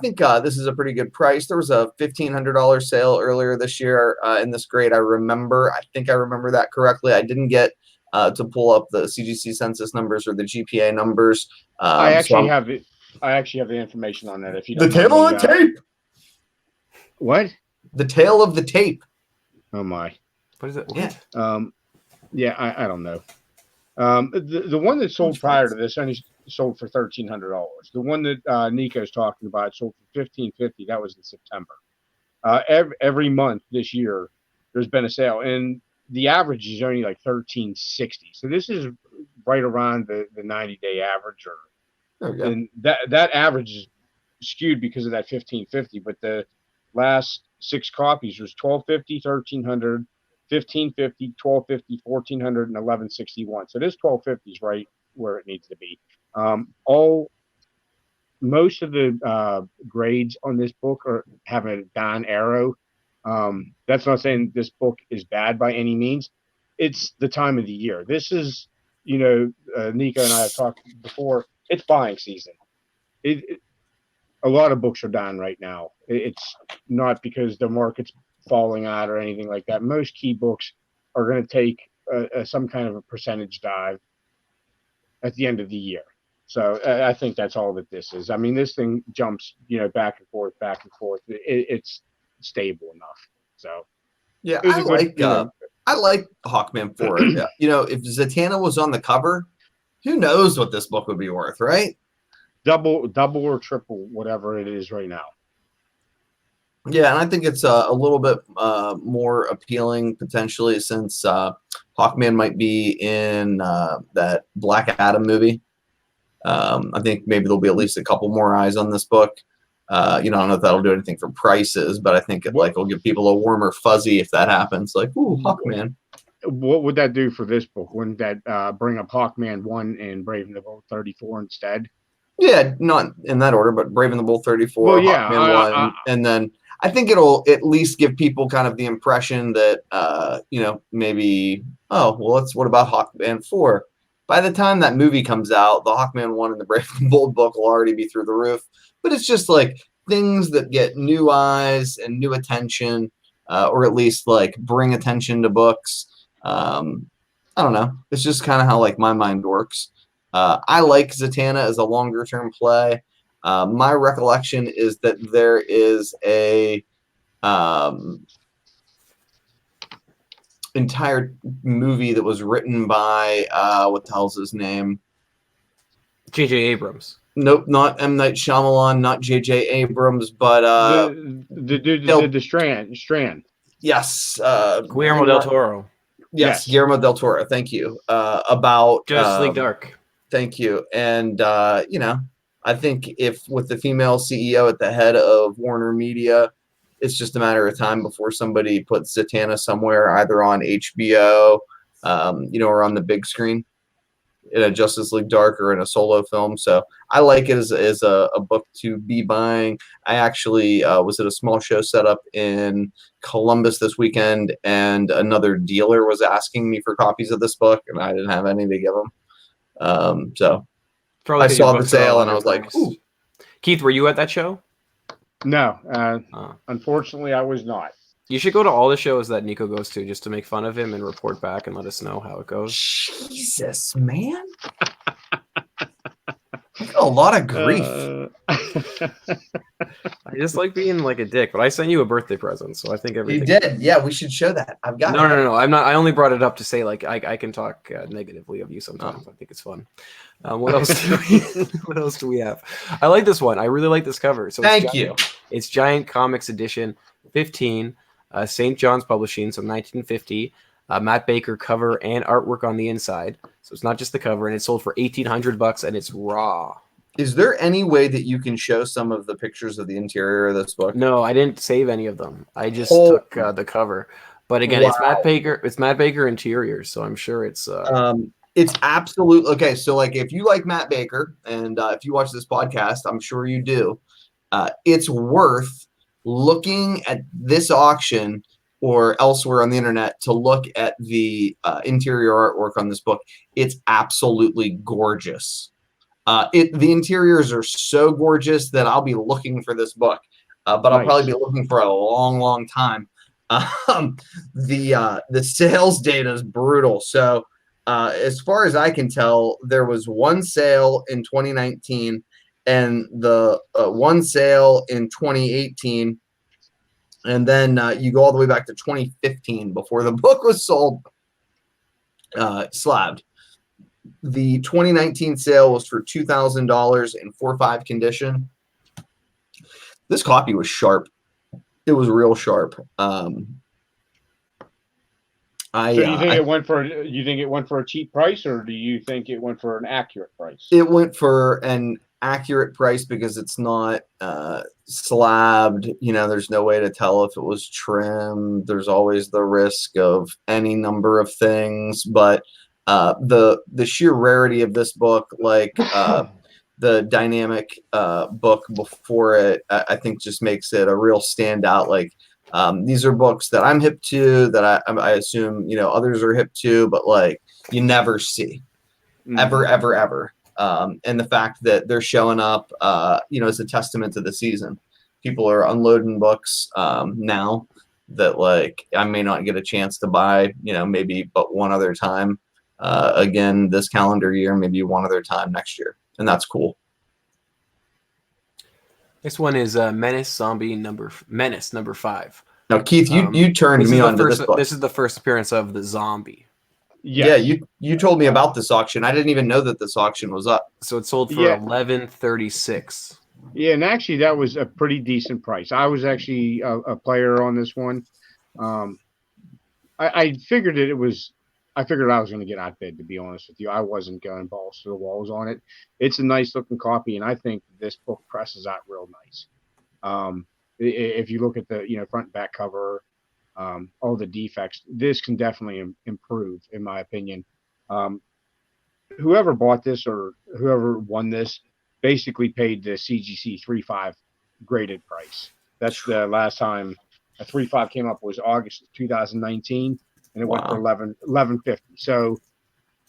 think this is a pretty good price. There was a $1,500 sale earlier this year in this grade. I think I remember that correctly. I didn't get to pull up the CGC census numbers or the GPA numbers. I actually have the information on that. If you the tail of the tape. What? The tail of the tape. Oh my. What is it? What? Yeah. Yeah, I don't know. The one that sold prior to this only sold for $1,300. The one that Nico's talking about sold for $1,550. That was in September. Every month this year, there's been a sale, and the average is only like $1,360. So this is right around the 90-day average, and that average is skewed because of that $1,550. But the last 6 copies was $1,250, $1,300, $1,550, $1,250, $1,400, and $1,161. So this $1,250 is right where it needs to be. Most of the grades on this book have a down arrow. That's not saying this book is bad by any means. It's the time of the year. This is, Nico and I have talked before. It's buying season. A lot of books are down right now. It's not because the market's falling out or anything like that. Most key books are going to take some kind of a percentage dive at the end of the year. So I think that's all that this is. I mean, this thing jumps, back and forth, back and forth. It's stable enough. So yeah, I like Hawkman 4. If Zatanna was on the cover, who knows what this book would be worth, right? Double or triple whatever it is right now. Yeah, and I think it's a little bit more appealing potentially since Hawkman might be in that Black Adam movie. I think maybe there'll be at least a couple more eyes on this book. I don't know if that'll do anything for prices, but I think it'll give people a warmer fuzzy if that happens. Like, ooh, Hawkman. What would that do for this book? Wouldn't that bring up Hawkman 1 and Brave and the Bold 34 instead? Yeah, not in that order, but Brave and the Bold 34, well, yeah, Hawkman 1, and then I think it'll at least give people kind of the impression that, maybe, what about Hawkman 4? By the time that movie comes out, the Hawkman 1 and the Brave and the Bold book will already be through the roof. But it's just like things that get new eyes and new attention, or at least like bring attention to books. I don't know. It's just kind of how like my mind works. I like Zatanna as a longer term play. My recollection is that there is a entire movie that was written by what the hell's his name? J.J. Abrams. Nope, not M. Night Shyamalan, not J.J. Abrams, but the Strand. Yes, Guillermo del Toro. Yes, Guillermo del Toro. Thank you. About Justice League Dark. Thank you. And I think if with the female CEO at the head of Warner Media, it's just a matter of time before somebody puts Zatanna somewhere, either on HBO, or on the big screen in a Justice League Dark or in a solo film. So I like it as a book to be buying. I actually was at a small show set up in Columbus this weekend, and another dealer was asking me for copies of this book, and I didn't have any to give him. So I saw the sale, and I was like, ooh. Keith, were you at that show? No, unfortunately, I was not. You should go to all the shows that Nico goes to just to make fun of him and report back and let us know how it goes. Jesus, man. A lot of grief. I just like being like a dick, but I sent you a birthday present, so I think everything. You did, yeah. We should show that. I've got. No. I'm not. I only brought it up to say like I can talk negatively of you sometimes. I think it's fun. What else? What else do we have? I like this one. I really like this cover. So thank you. It's Giant Comics Edition 15, St. John's Publishing, so 1950. Matt Baker cover and artwork on the inside. So it's not just the cover, and it's sold for $1,800, and it's raw. Is there any way that you can show some of the pictures of the interior of this book? No, I didn't save any of them. I just took the cover. But again, It's Matt Baker. It's Matt Baker Interiors, so I'm sure it's. It's absolute. Okay, so like if you like Matt Baker, and if you watch this podcast, I'm sure you do. It's worth looking at this auction or elsewhere on the internet to look at the interior artwork on this book. It's absolutely gorgeous. The interiors are so gorgeous that I'll be looking for this book, but I'll probably be looking for a long, long time. The sales data is brutal. So as far as I can tell, there was one sale in 2019 and the one sale in 2018. And then you go all the way back to 2015 before the book was sold, slabbed. The 2019 sale was for $2,000 in 4.5 condition. This copy was sharp. It was real sharp. So do you think it went for? You think it went for a cheap price, or do you think it went for an accurate price? It went for an accurate price because it's not slabbed. You know, there's no way to tell if it was trimmed. There's always the risk of any number of things, but the sheer rarity of this book, like the dynamic book before it, I think just makes it a real standout. Like these are books that I'm hip to, that I assume, you know, others are hip to, but like you never see ever. And the fact that they're showing up, you know, is a testament to the season. People are unloading books now that like I may not get a chance to buy, you know, maybe but one other time again this calendar year, maybe one other time next year. And that's cool. This one is Menace number 5. Now, Keith, you turned me on to this book. This is the first appearance of the zombie. Yes. Yeah, you told me about this auction. I didn't even know that this auction was up. So it sold for $11.36. Yeah, and actually that was a pretty decent price. I was actually a player on this one. I figured it was. I figured I was going to get outbid, to be honest with you. I wasn't going balls to the walls on it. It's a nice looking copy, and I think this book presses out real nice. If you look at the front and back cover, all the defects, this can definitely improve, in my opinion. Whoever bought this or whoever won this basically paid the CGC 3.5 graded price. That's the last time a 3.5 came up was August of 2019. And it went for $11.50. So,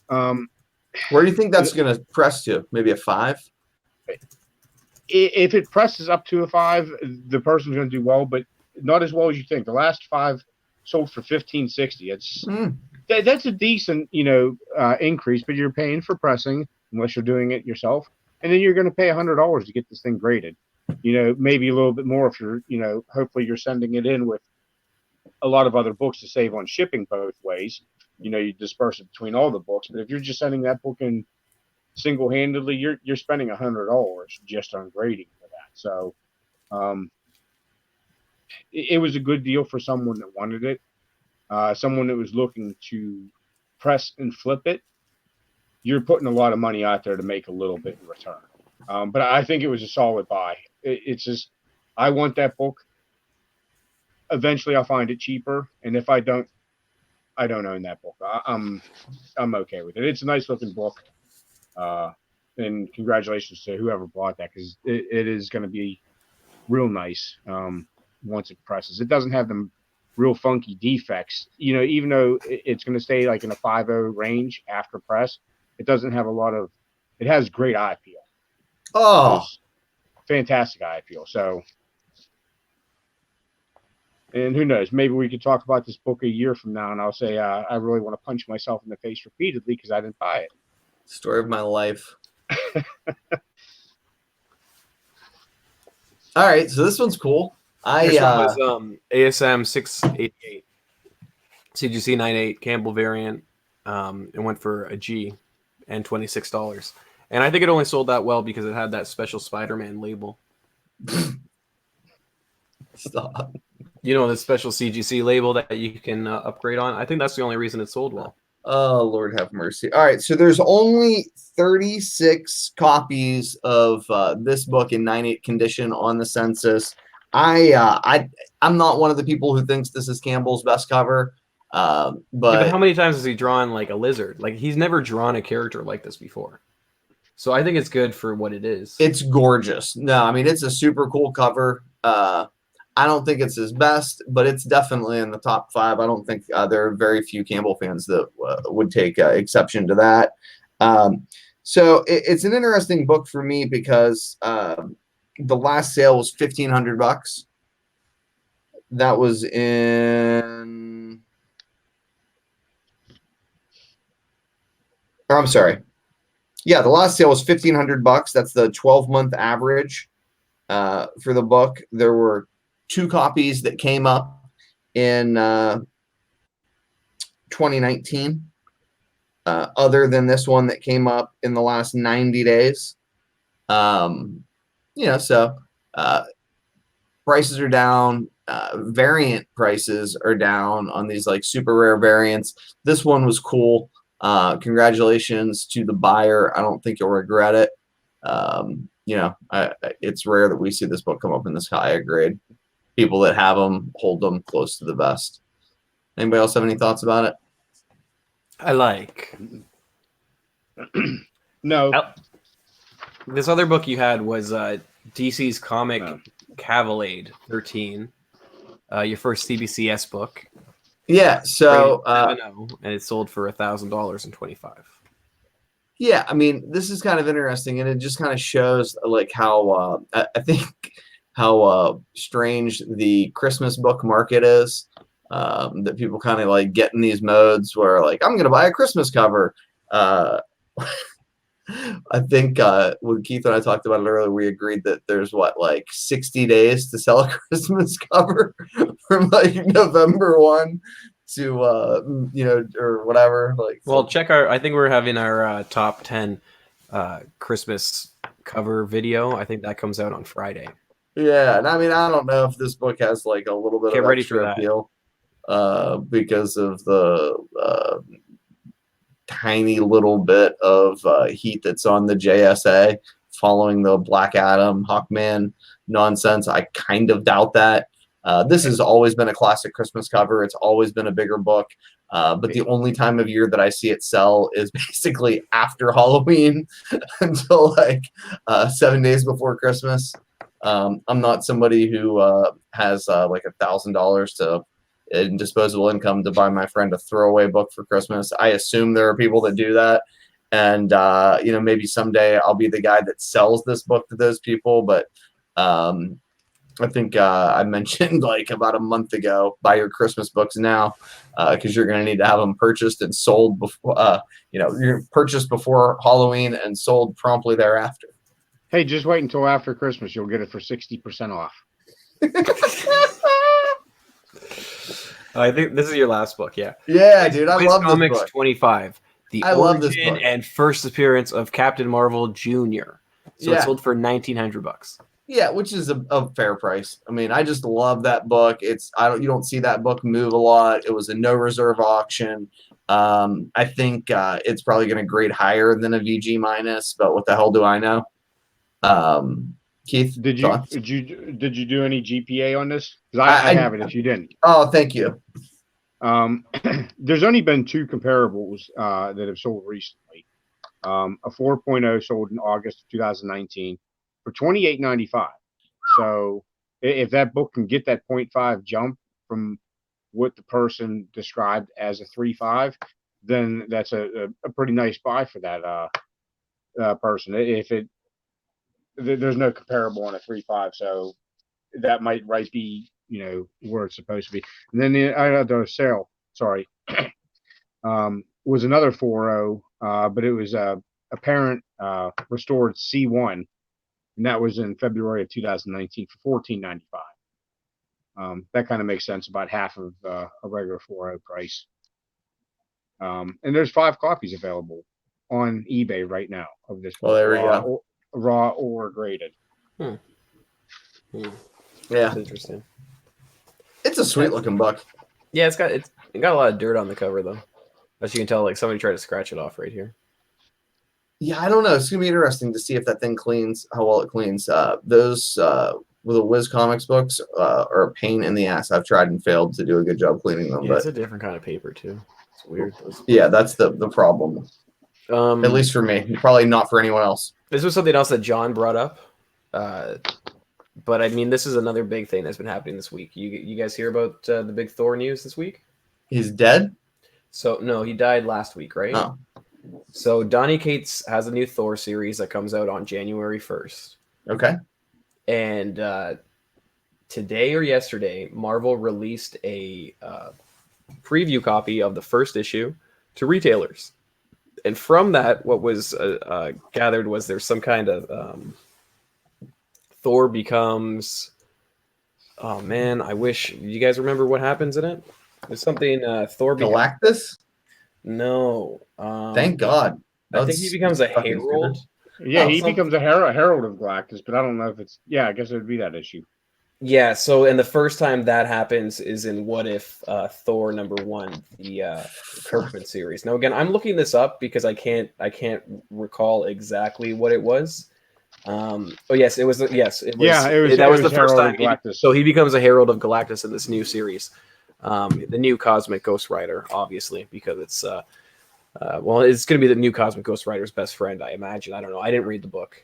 where do you think that's going to press to? Maybe a 5? If it presses up to a 5, the person's going to do well, but not as well as you think. The last 5 sold for $15.60. That's a decent, increase, but you're paying for pressing unless you're doing it yourself, and then you're going to pay $100 to get this thing graded. Maybe a little bit more if you're, hopefully you're sending it in with a lot of other books to save on shipping both ways. You disperse it between all the books, but if you're just sending that book in single-handedly, you're spending $100 just on grading for that. So it was a good deal for someone that wanted it, someone that was looking to press and flip it. You're putting a lot of money out there to make a little bit in return. But I think it was a solid buy. It's just, I want that book. Eventually I'll find it cheaper, and if I don't own that book. I'm okay with it. It's a nice looking book, and congratulations to whoever bought that, because it is going to be real nice once it presses. It doesn't have them real funky defects, even though it's going to stay like in a 5.0 range after press. It doesn't have it has great eye appeal. Oh, fantastic eye appeal. So. And who knows, maybe we could talk about this book a year from now, and I'll say I really want to punch myself in the face repeatedly because I didn't buy it. Story of my life. All right, so this one's cool. This one was ASM 688, CGC 98 Campbell variant. It went for a G and $26. And I think it only sold that well because it had that special Spider-Man label. Stop. The special CGC label that you can upgrade on. I think that's the only reason it sold well. Oh, Lord have mercy. All right, so there's only 36 copies of this book in 9.8 condition on the census. I'm not one of the people who thinks this is Campbell's best cover, but how many times has he drawn like a lizard? Like, he's never drawn a character like this before. So I think it's good for what it is. It's gorgeous. No, I mean, it's a super cool cover. I don't think it's his best, but it's definitely in the top 5. I don't think there are very few Campbell fans that would take exception to that. So it's an interesting book for me because the last sale was $1,500. That was in. Or I'm sorry. Yeah, the last sale was $1,500. That's the 12-month average for the book. There were 2 copies that came up in 2019, other than this one that came up in the last 90 days. So prices are down. Variant prices are down on these like super rare variants. This one was cool. Congratulations to the buyer. I don't think you'll regret it. It's rare that we see this book come up in this high grade. People that have them hold them close to the vest. Anybody else have any thoughts about it? I like. No. This other book you had was DC's comic Cavalade 13, your first CBCS book. Yeah, so and it sold for $1,000.25. Yeah, I mean, this is kind of interesting, and it just kind of shows like how I think how strange the Christmas book market is. That people kind of like get in these modes where like I'm gonna buy a Christmas cover. I think when Keith and I talked about it earlier, we agreed that there's like 60 days to sell a Christmas cover from like November 1 to or whatever. Like, well, I think we're having our top 10 Christmas cover video. I think that comes out on Friday. Yeah, and I mean, I don't know if this book has like a little bit of extra appeal because of the tiny little bit of heat that's on the JSA following the Black Adam Hawkman nonsense. I kind of doubt that. This has always been a classic Christmas cover. It's always been a bigger book. But the only time of year that I see it sell is basically after Halloween until like 7 days before Christmas. I'm not somebody who has like $1,000 to in disposable income to buy my friend a throwaway book for Christmas. I assume there are people that do that. And, maybe someday I'll be the guy that sells this book to those people. But I think I mentioned like about a month ago, buy your Christmas books now because you're going to need to have them purchased and sold before, you're purchased before Halloween and sold promptly thereafter. Hey, just wait until after Christmas. You'll get it for 60% off. I think this is your last book, yeah. Yeah, dude, I love Comics this book. 25, the origin and first appearance of Captain Marvel Jr. So it sold for $1,900. Yeah, which is a fair price. I mean, I just love that book. You don't see that book move a lot. It was a no reserve auction. I think it's probably going to grade higher than a VG minus, but what the hell do I know? Keith, did you do any GPA on this? Because I have it. If you didn't, oh, thank you. There's only been 2 comparables that have sold recently. A 4.0 sold in August of 2019 for $28.95. So if that book can get that 0.5 jump from what the person described as a 3.5, then that's a pretty nice buy for that person. There's no comparable on a 3.5, so that might be where it's supposed to be. And then the sale, sorry, was another 4.0, but it was a parent restored C1, and that was in February of 2019 for $14.95. That kind of makes sense, about half of a regular 4.0 price. And there's 5 copies available on eBay right now of this. Well, there we go. Raw or graded. Yeah, that's interesting. It's a sweet looking book. Yeah, it got a lot of dirt on the cover though, as you can tell. Like somebody tried to scratch it off right here. Yeah, I don't know. It's gonna be interesting to see if that thing cleans, how well it cleans. Those with the Wiz Comics books are a pain in the ass. I've tried and failed to do a good job cleaning them. Yeah, but it's a different kind of paper too. It's weird. Yeah, that's the problem. At least for me. Probably not for anyone else. This was something else that John brought up. But I mean, this is another big thing that's been happening this week. You guys hear about the big Thor news this week? He's dead? So no, he died last week, right? Oh. So Donny Cates has a new Thor series that comes out on January 1st. Okay. And today or yesterday, Marvel released a preview copy of the first issue to retailers. And from that, what was gathered was there's some kind of Thor becomes Oh man, I wish you guys remember what happens in it. There's something Thor. Galactus? No. Thank God. I think he becomes a fucking herald. stupid. Yeah, Oh, he some- becomes a herald of Galactus, but I don't know if it's. Yeah, I guess it would be that issue. Yeah, so and the first time that happens is in What If Thor #1, the Kirkman series. Now again, I'm looking this up because I can't recall exactly what it was. Oh yes, it was. Yes, it was. Yeah, That was the first Herald of time. Galactus. So he becomes a herald of Galactus in this new series, the new Cosmic Ghost Rider, obviously, because it's well, it's going to be the new Cosmic Ghost Rider's best friend, I imagine. I don't know. I didn't read the book,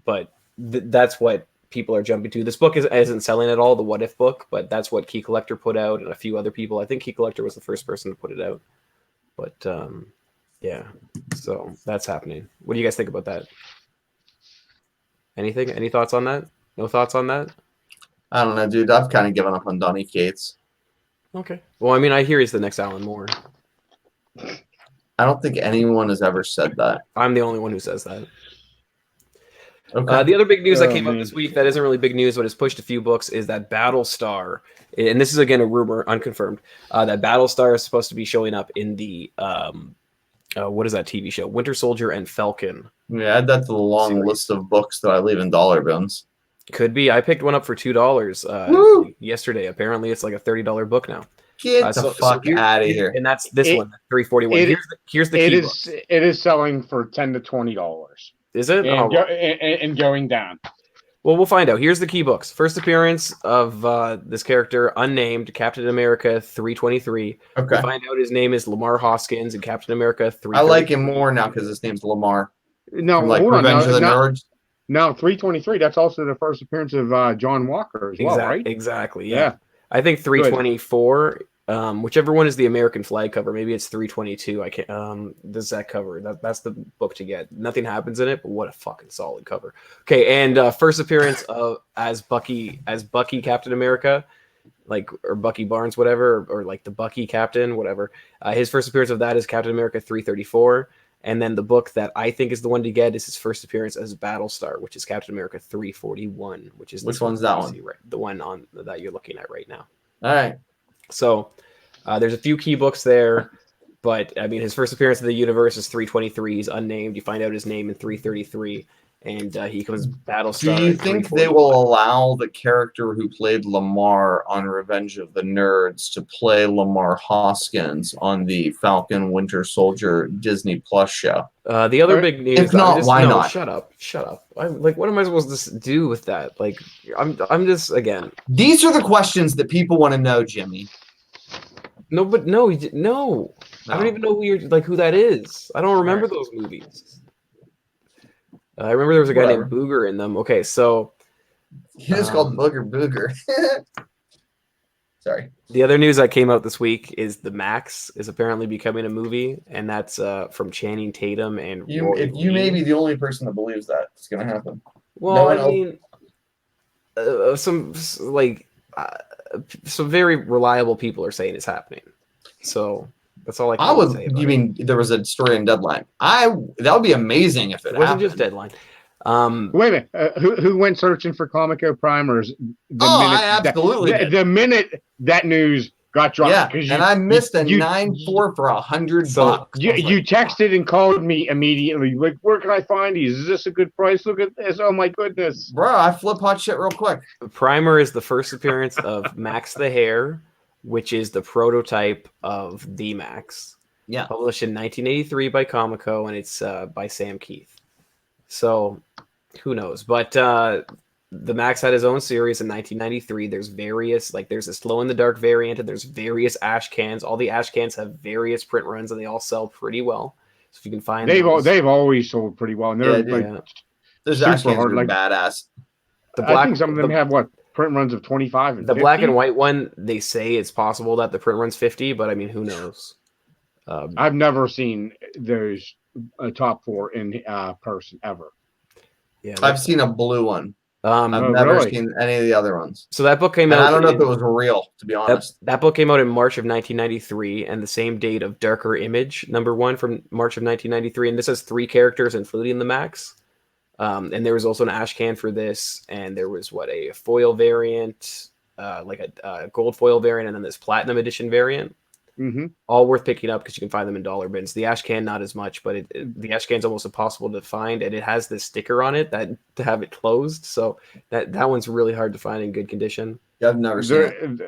but that's what people are jumping to. This book isn't selling at all, the What If book, but that's what Key Collector put out and a few other people. I think Key Collector was the first person to put it out. But yeah, so that's happening. What do you guys think about that? Anything? Any thoughts on that? No thoughts on that? I don't know, dude. I've kind of given up on Donny Cates. Okay. Well, I mean, I hear he's the next Alan Moore. I don't think anyone has ever said that. I'm the only one who says that. Okay. The other big news that came man. out this week that isn't really big news, but has pushed a few books, is that Battlestar, and this is again a rumor, unconfirmed, that Battlestar is supposed to be showing up in the what is that TV show? Winter Soldier and Falcon. Yeah, add that to the long Series. list of books that I leave in dollar bins. Could be. I picked one up for $2 Woo! yesterday. Apparently, it's like a $30 book now. Get the fuck out of here. And that's this one, $341. Here's the It key is. book. It is selling for $10 to $20. Is it? And, Oh, and going down. well, we'll find out. Here's the key books. First appearance of this character, unnamed, Captain America 323. Okay. We find out his name is Lamar Hoskins in Captain America 3. I like him more now because his name's Lamar. No, From, like hold on. Revenge of the No, Nerds. no, 323. That's also the first appearance of John Walker as well, right? Exactly. Yeah. Yeah. I think 324. Whichever one is the American flag cover. Maybe it's 322. I can't. Does that cover? That's the book to get. Nothing happens in it, but what a fucking solid cover. Okay, and first appearance of as Bucky Captain America, like, or Bucky Barnes, whatever, or like the Bucky Captain, whatever. His first appearance of that is Captain America 334. And then the book that I think is the one to get is his first appearance as Battlestar, which is Captain America 341, which is Which one's that one? Right, the one on that you're looking at right now. All right. So there's a few key books there, but I mean, his first appearance in the universe is 323. He's unnamed. You find out his name in 333, and he comes Battlestar. Do you in think they 341. will allow the character who played Lamar on Revenge of the Nerds to play Lamar Hoskins on the Falcon Winter Soldier Disney Plus show? The other big news. If not, why not? Shut up. I'm like, what am I supposed to do with that? Like, I'm just again. These are the questions that people want to know, Jimmy. No, but no. I don't even know who that is. I don't remember those movies. I remember there was a guy named Booger in them. Okay, so He is called Booger. Sorry. the other news that came out this week is the Maxx is apparently becoming a movie, and that's from Channing Tatum and Roy If you Lee. may be the only person that believes that it's going to happen. Well, No I one mean, some very reliable people are saying it's happening. So that's all I can say. You mean there was a story in Deadline? That would be amazing if it wasn't happened. just Deadline. Wait a minute. Who went searching for Comico primers? I absolutely did. The minute that news got dropped. Yeah, and I missed a 9.4 for $100. You texted and called me immediately. Like, where can I find these? Is this a good price? Look at this. Oh, my goodness. Bro, I flip hot shit real quick. Primer is the first appearance of Max the Hare, which is the prototype of the Max. Yeah. Published in 1983 by Comico, and it's by Sam Keith. So, who knows? But the Max had his own series in 1993. There's various, like there's this glow in the dark variant, and there's various ash cans. All the ash cans have various print runs, and they all sell pretty well. So if you can find they've those, always sold pretty well. And they're Those super ash cans hard, are like- badass. I think some of them have print runs of 25 and the 50? black and white one. They say it's possible that the print run's 50, but I mean, who knows? I've never seen those top four in person ever. Yeah, I've seen a blue one. I've Um, never really? seen any of the other ones. so that book came And out. I don't know if it was real, to be honest. That book came out in March of 1993, and the same date of Darker Image #1 from March of 1993. And this has 3 characters, including the Max. And there was also an ash can for this, and there was a foil variant, like a gold foil variant, and then this platinum edition variant. Mm-hmm. All worth picking up because you can find them in dollar bins. The ash can not as much, but the ash can's almost impossible to find, and it has this sticker on it that to have it closed. So that one's really hard to find in good condition. Yeah, I've never seen it.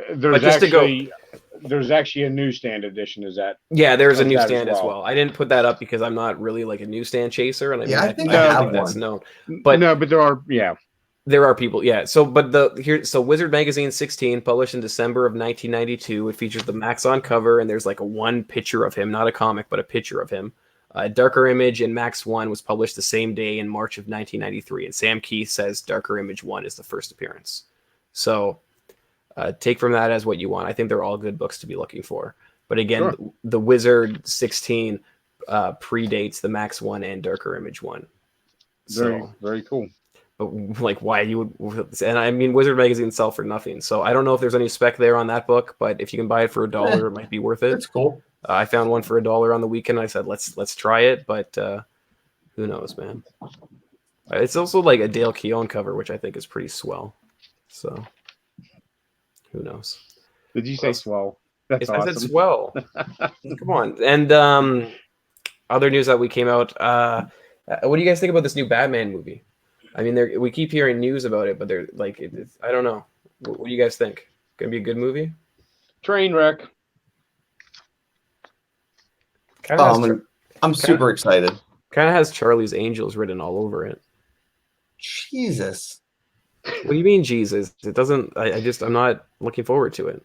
There's actually a newsstand edition. Is that? Yeah, there's a Of that newsstand as as well. well. I didn't put that up because I'm not really like a newsstand chaser, and Yeah, I think I don't have think that's one. known. But no, but there are. Yeah. there are people, yeah. So, but so Wizard Magazine 16, published in December of 1992. It features the Maxx on cover, and there's like a one picture of him, not a comic, but a picture of him. Darker Image in Maxx 1 was published the same day in March of 1993, and Sam Keith says Darker Image 1 is the first appearance. So, take from that as what you want. I think they're all good books to be looking for. But again, Sure. the Wizard 16 predates the Maxx 1 and Darker Image 1. Very, So, very cool. but like why you would, and I mean Wizard Magazine sell for nothing, so I don't know if there's any spec there on that book, but if you can buy it for $1, it might be worth it. That's cool. I found one for $1 on the weekend. I said let's try it, but who knows, man. It's also like a Dale Keown cover, which I think is pretty swell, so who knows. Did you say swell? That's I said awesome. swell. Come on. And other news that we came out, what do you guys think about this new Batman movie? I mean, we keep hearing news about it, but they're like, I don't know. What do you guys think? Gonna be a good movie? Train wreck. I'm super excited. Kind of has Charlie's Angels written all over it. Jesus. What do you mean, Jesus? It doesn't. I'm not looking forward to it.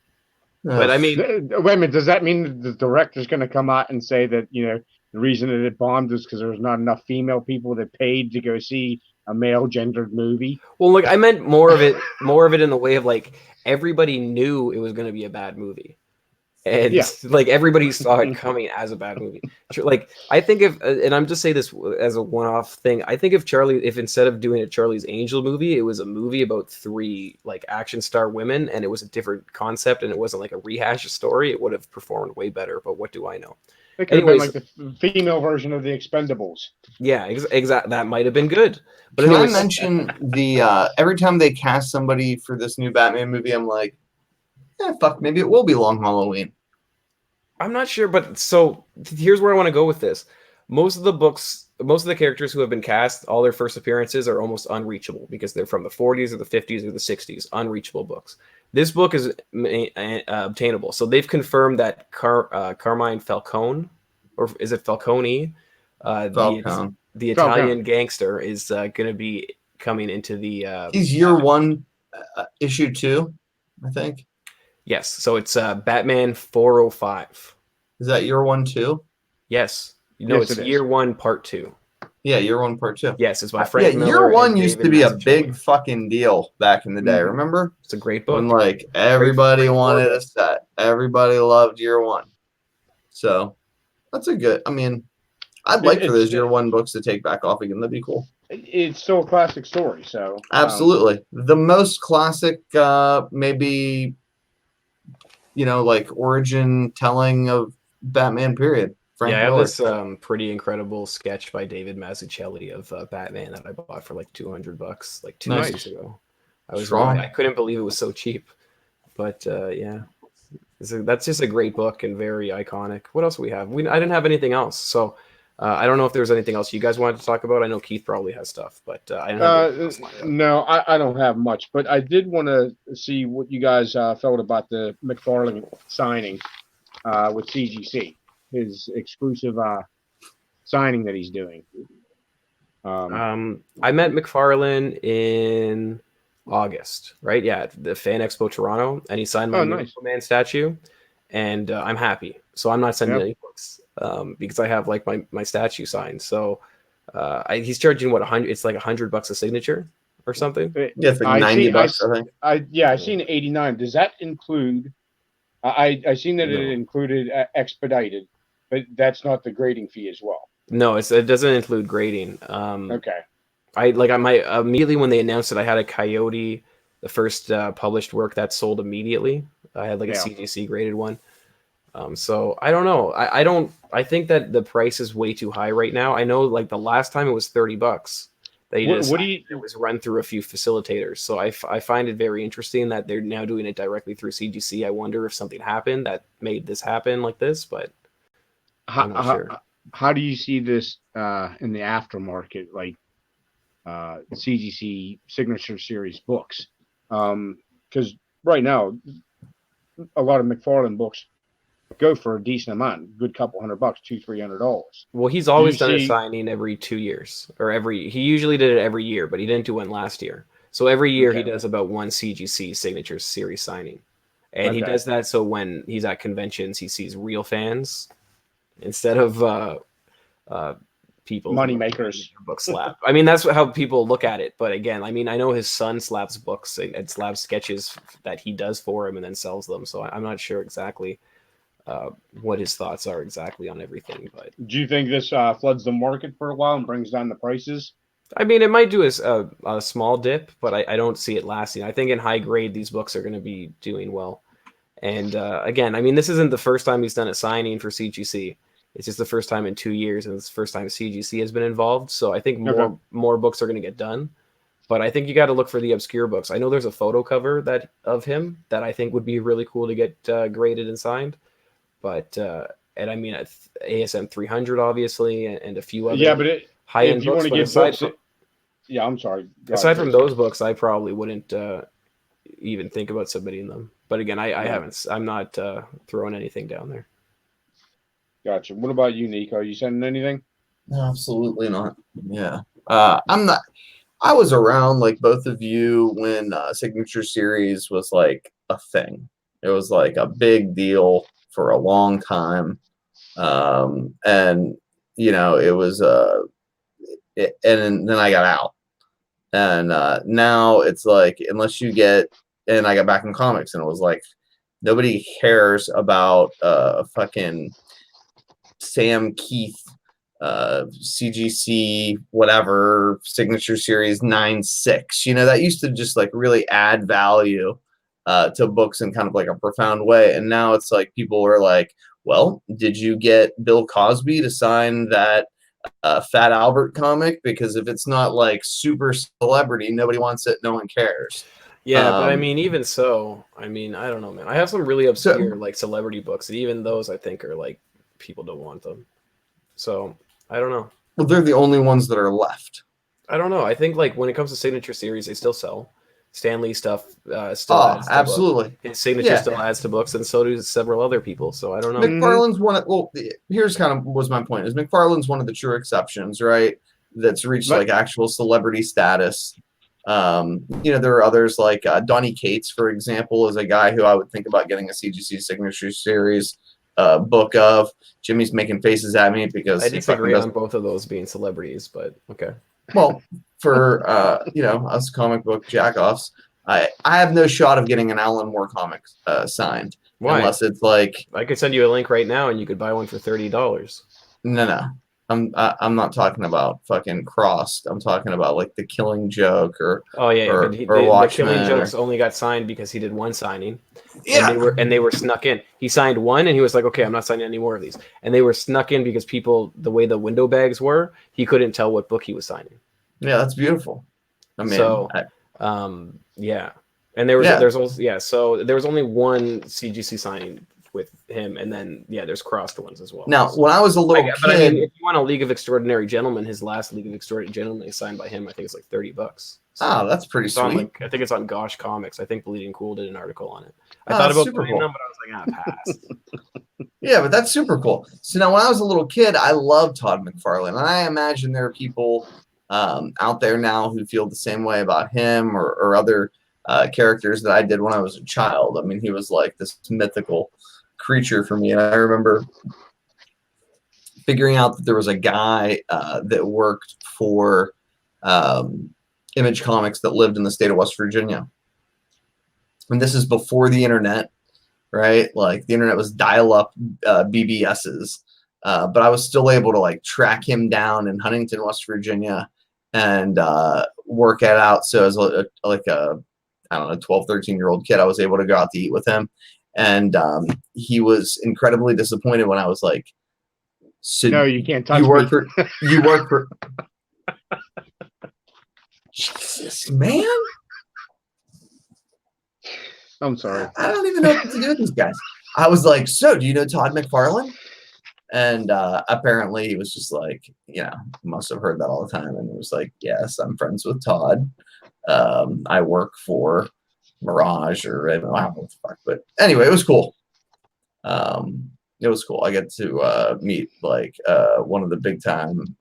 But I mean, Wait a minute. Does that mean that the director's going to come out and say that the reason that it bombed is because there was not enough female people that paid to go see a male gendered movie? well, look, I meant more of it in the way of like everybody knew it was going to be a bad movie. And Yeah. like everybody saw it coming as a bad movie. Like I think and I'm just saying this as a one-off thing. I think if instead of doing a Charlie's Angel movie, it was a movie about 3 like action star women, and it was a different concept, and it wasn't like a rehash story, it would have performed way better. But what do I know? It could have been like the female version of the Expendables. Yeah, exactly. That might have been good. But Can anyways, I mention the every time they cast somebody for this new Batman movie, I'm like, fuck, maybe it will be Long Halloween. I'm not sure, but so here's where I want to go with this. Most of the characters who have been cast, all their first appearances are almost unreachable because they're from the 40s or the 50s or the 60s, unreachable books. This book is obtainable. So they've confirmed that Carmine Falcone, or is it Falcone? Falcone. The Italian gangster is going to be coming into the... He's year 1, issue 2, I think. Yes, so it's Batman 405. Is that year 1 too? Yes. Yes, It's it year is. 1, part 2. Yeah, year 1, part 2. Yes, it's by Frank Miller. Year 1 and used David to be a Mazzucchelli. big fucking deal back in the day. Remember? It's a great book. When like everybody wanted a set, everybody loved year 1. So that's a good. I mean, I'd like for those year 1 books to take back off again. That'd be cool. It's still a classic story, so Absolutely, the most classic, maybe. Like origin telling of Batman period. Frank I have Miller. this pretty incredible sketch by David Mazzucchelli of Batman that I bought for like $200 like 2 Nice. years ago. I Strong. couldn't believe it was so cheap. But yeah, that's just a great book and very iconic. What else do we have? I didn't have anything else, so I don't know if there's anything else you guys wanted to talk about. I know Keith probably has stuff, but I don't have anything else lined up. No, I don't have much, but I did want to see what you guys felt about the McFarlane signing with CGC, his exclusive signing that he's doing. I met McFarlane in August, right? Yeah, the Fan Expo Toronto, and he signed my nice. Man statue, and I'm happy. So I'm not sending any books because I have like my statue signed. So he's charging what, $100? It's like $100 a signature or something. Yeah, it's like $90, I think. I seen 89. Does that include? I seen that it included expedited, but that's not the grading fee as well. No, it doesn't include grading. Okay. Immediately when they announced it, I had a Coyote, the first published work that sold immediately. I had like a CGC graded one. So I don't know. I think that the price is way too high right now. I know like the last time it was $30, that he What, just what do you? it was run through a few facilitators. So I find it very interesting that they're now doing it directly through CGC. I wonder if something happened that made this happen like this, but I'm not sure. How do you see this in the aftermarket, like CGC Signature Series books? Because right now, a lot of McFarlane books go for a decent amount, good couple $100, $200-$300. Well, he's always done a signing every 2 years, or he usually did it every year, but he didn't do one last year. So every year he does about one CGC Signature Series signing. And he does that so when he's at conventions, he sees real fans instead of people money makers book slap. I mean, that's how people look at it. But again, I mean, I know his son slaps books and slaps sketches that he does for him and then sells them. So I'm not sure exactly what his thoughts are exactly on everything. But do you think this floods the market for a while and brings down the prices? I mean, it might do a small dip, but I don't see it lasting. I think in high grade, these books are going to be doing well. And again, I mean, this isn't the first time he's done a signing for CGC. It's just the first time in 2 years, and it's the first time CGC has been involved. So I think more books are going to get done. But I think you got to look for the obscure books. I know there's a photo cover of him that I think would be really cool to get graded and signed. But and I mean ASM 300 obviously, and a few other high-end books. Want to get books, I'm sorry. Aside from those books, I probably wouldn't even think about submitting them. But again, I haven't. I'm not throwing anything down there. Gotcha. What about you, Nico? Are you sending anything? No, absolutely not. Yeah. I'm not. I was around like both of you when Signature Series was like a thing. It was like a big deal for a long time. And, you know, it was, and then I got out. And now it's like, unless you get, and I got back in comics and it was like, nobody cares about fucking Sam Keith CGC whatever Signature Series 9/6. You know, that used to just like really add value to books in kind of like a profound way. And now it's like people are like, well, did you get Bill Cosby to sign that Fat Albert comic? Because if it's not like super celebrity, nobody wants it, no one cares. Yeah, but I mean, even so, I mean, I don't know, man. I have some really obscure like celebrity books, and even those I think are like people don't want them. So I don't know. Well, they're the only ones that are left. I don't know. I think like when it comes to Signature Series, they still sell. Stanley stuff still adds to absolutely. Books. His signature still adds to books, and so do several other people. So I don't know. McFarlane's one of, well, here's kind of was my point, is McFarlane's one of the true exceptions, right? That's reached like actual celebrity status. You know, there are others like Donnie Cates, for example, is a guy who I would think about getting a CGC Signature Series book of. Jimmy's making faces at me because I disagree on both of those being celebrities, but okay. Well, for you know, us comic book jackoffs, I have no shot of getting an Alan Moore comic signed. Why? Unless it's like, I could send you a link right now and you could buy one for $30. No. I'm not talking about fucking Crossed. I'm talking about like The Killing Joke or Watchmen. The Killing Joke's only got signed because he did one signing. Yeah. And they were snuck in. He signed one and he was like, okay, I'm not signing any more of these. And they were snuck in because people, the way the window bags were, he couldn't tell what book he was signing. Yeah, that's beautiful. I mean, so yeah. And there was so there was only one CGC signing with him, and then there's crossed ones as well. Now, when I was a little kid, but I mean, if you want a League of Extraordinary Gentlemen, his last League of Extraordinary Gentlemen is signed by him. I think it's like $30. So that's pretty sweet. I think it's on Gosh Comics. I think Bleeding Cool did an article on it. I thought about putting them, but I was like, pass. Yeah, but that's super cool. So now, when I was a little kid, I loved Todd McFarlane, and I imagine there are people out there now who feel the same way about him or other characters that I did when I was a child. I mean, he was like this mythical creature for me, and I remember figuring out that there was a guy that worked for Image Comics that lived in the state of West Virginia, and this is before the internet, right? Like the internet was dial-up BBSs, but I was still able to like track him down in Huntington, West Virginia, and work it out. So as like a I don't know, 12, 13-year-old kid, I was able to go out to eat with him. And he was incredibly disappointed when I was like, so no, you can't touch you work for Jesus, man. I'm sorry. I don't even know what to do with these guys. I was like, so do you know Todd McFarlane? And apparently he was just like, must have heard that all the time. And it was like, yes, I'm friends with Todd. I work for Mirage, or I don't know what the fuck. But anyway, it was cool. It was cool. I get to meet like one of the big time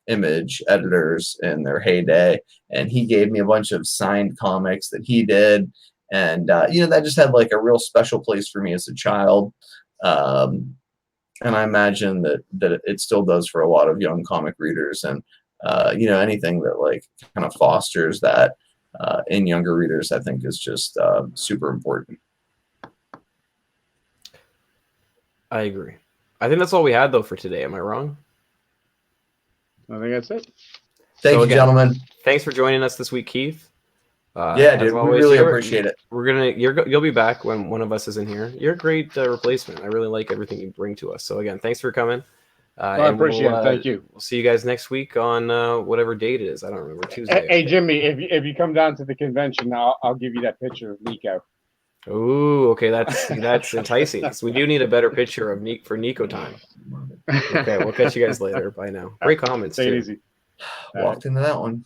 image editors in their heyday, and he gave me a bunch of signed comics that he did, and that just had like a real special place for me as a child, and I imagine that it still does for a lot of young comic readers, and anything that like kind of fosters that in younger readers, I think is just super important. I agree. I think that's all we had though for today. Am I wrong? I think that's it. Thank you, gentlemen. Thanks for joining us this week, Keith. Yeah, dude, we really appreciate it. You'll be back when one of us is in here. You're a great replacement. I really like everything you bring to us. So again, thanks for coming. I appreciate it. Thank you. We'll see you guys next week on whatever date it is. I don't remember. Tuesday. Hey Jimmy, if you come down to the convention, I'll give you that picture of Nico. Ooh, okay, that's enticing. So we do need a better picture of for Nico time. Okay, we'll catch you guys later. Bye now. Great comments. Take it easy. Walked into that one.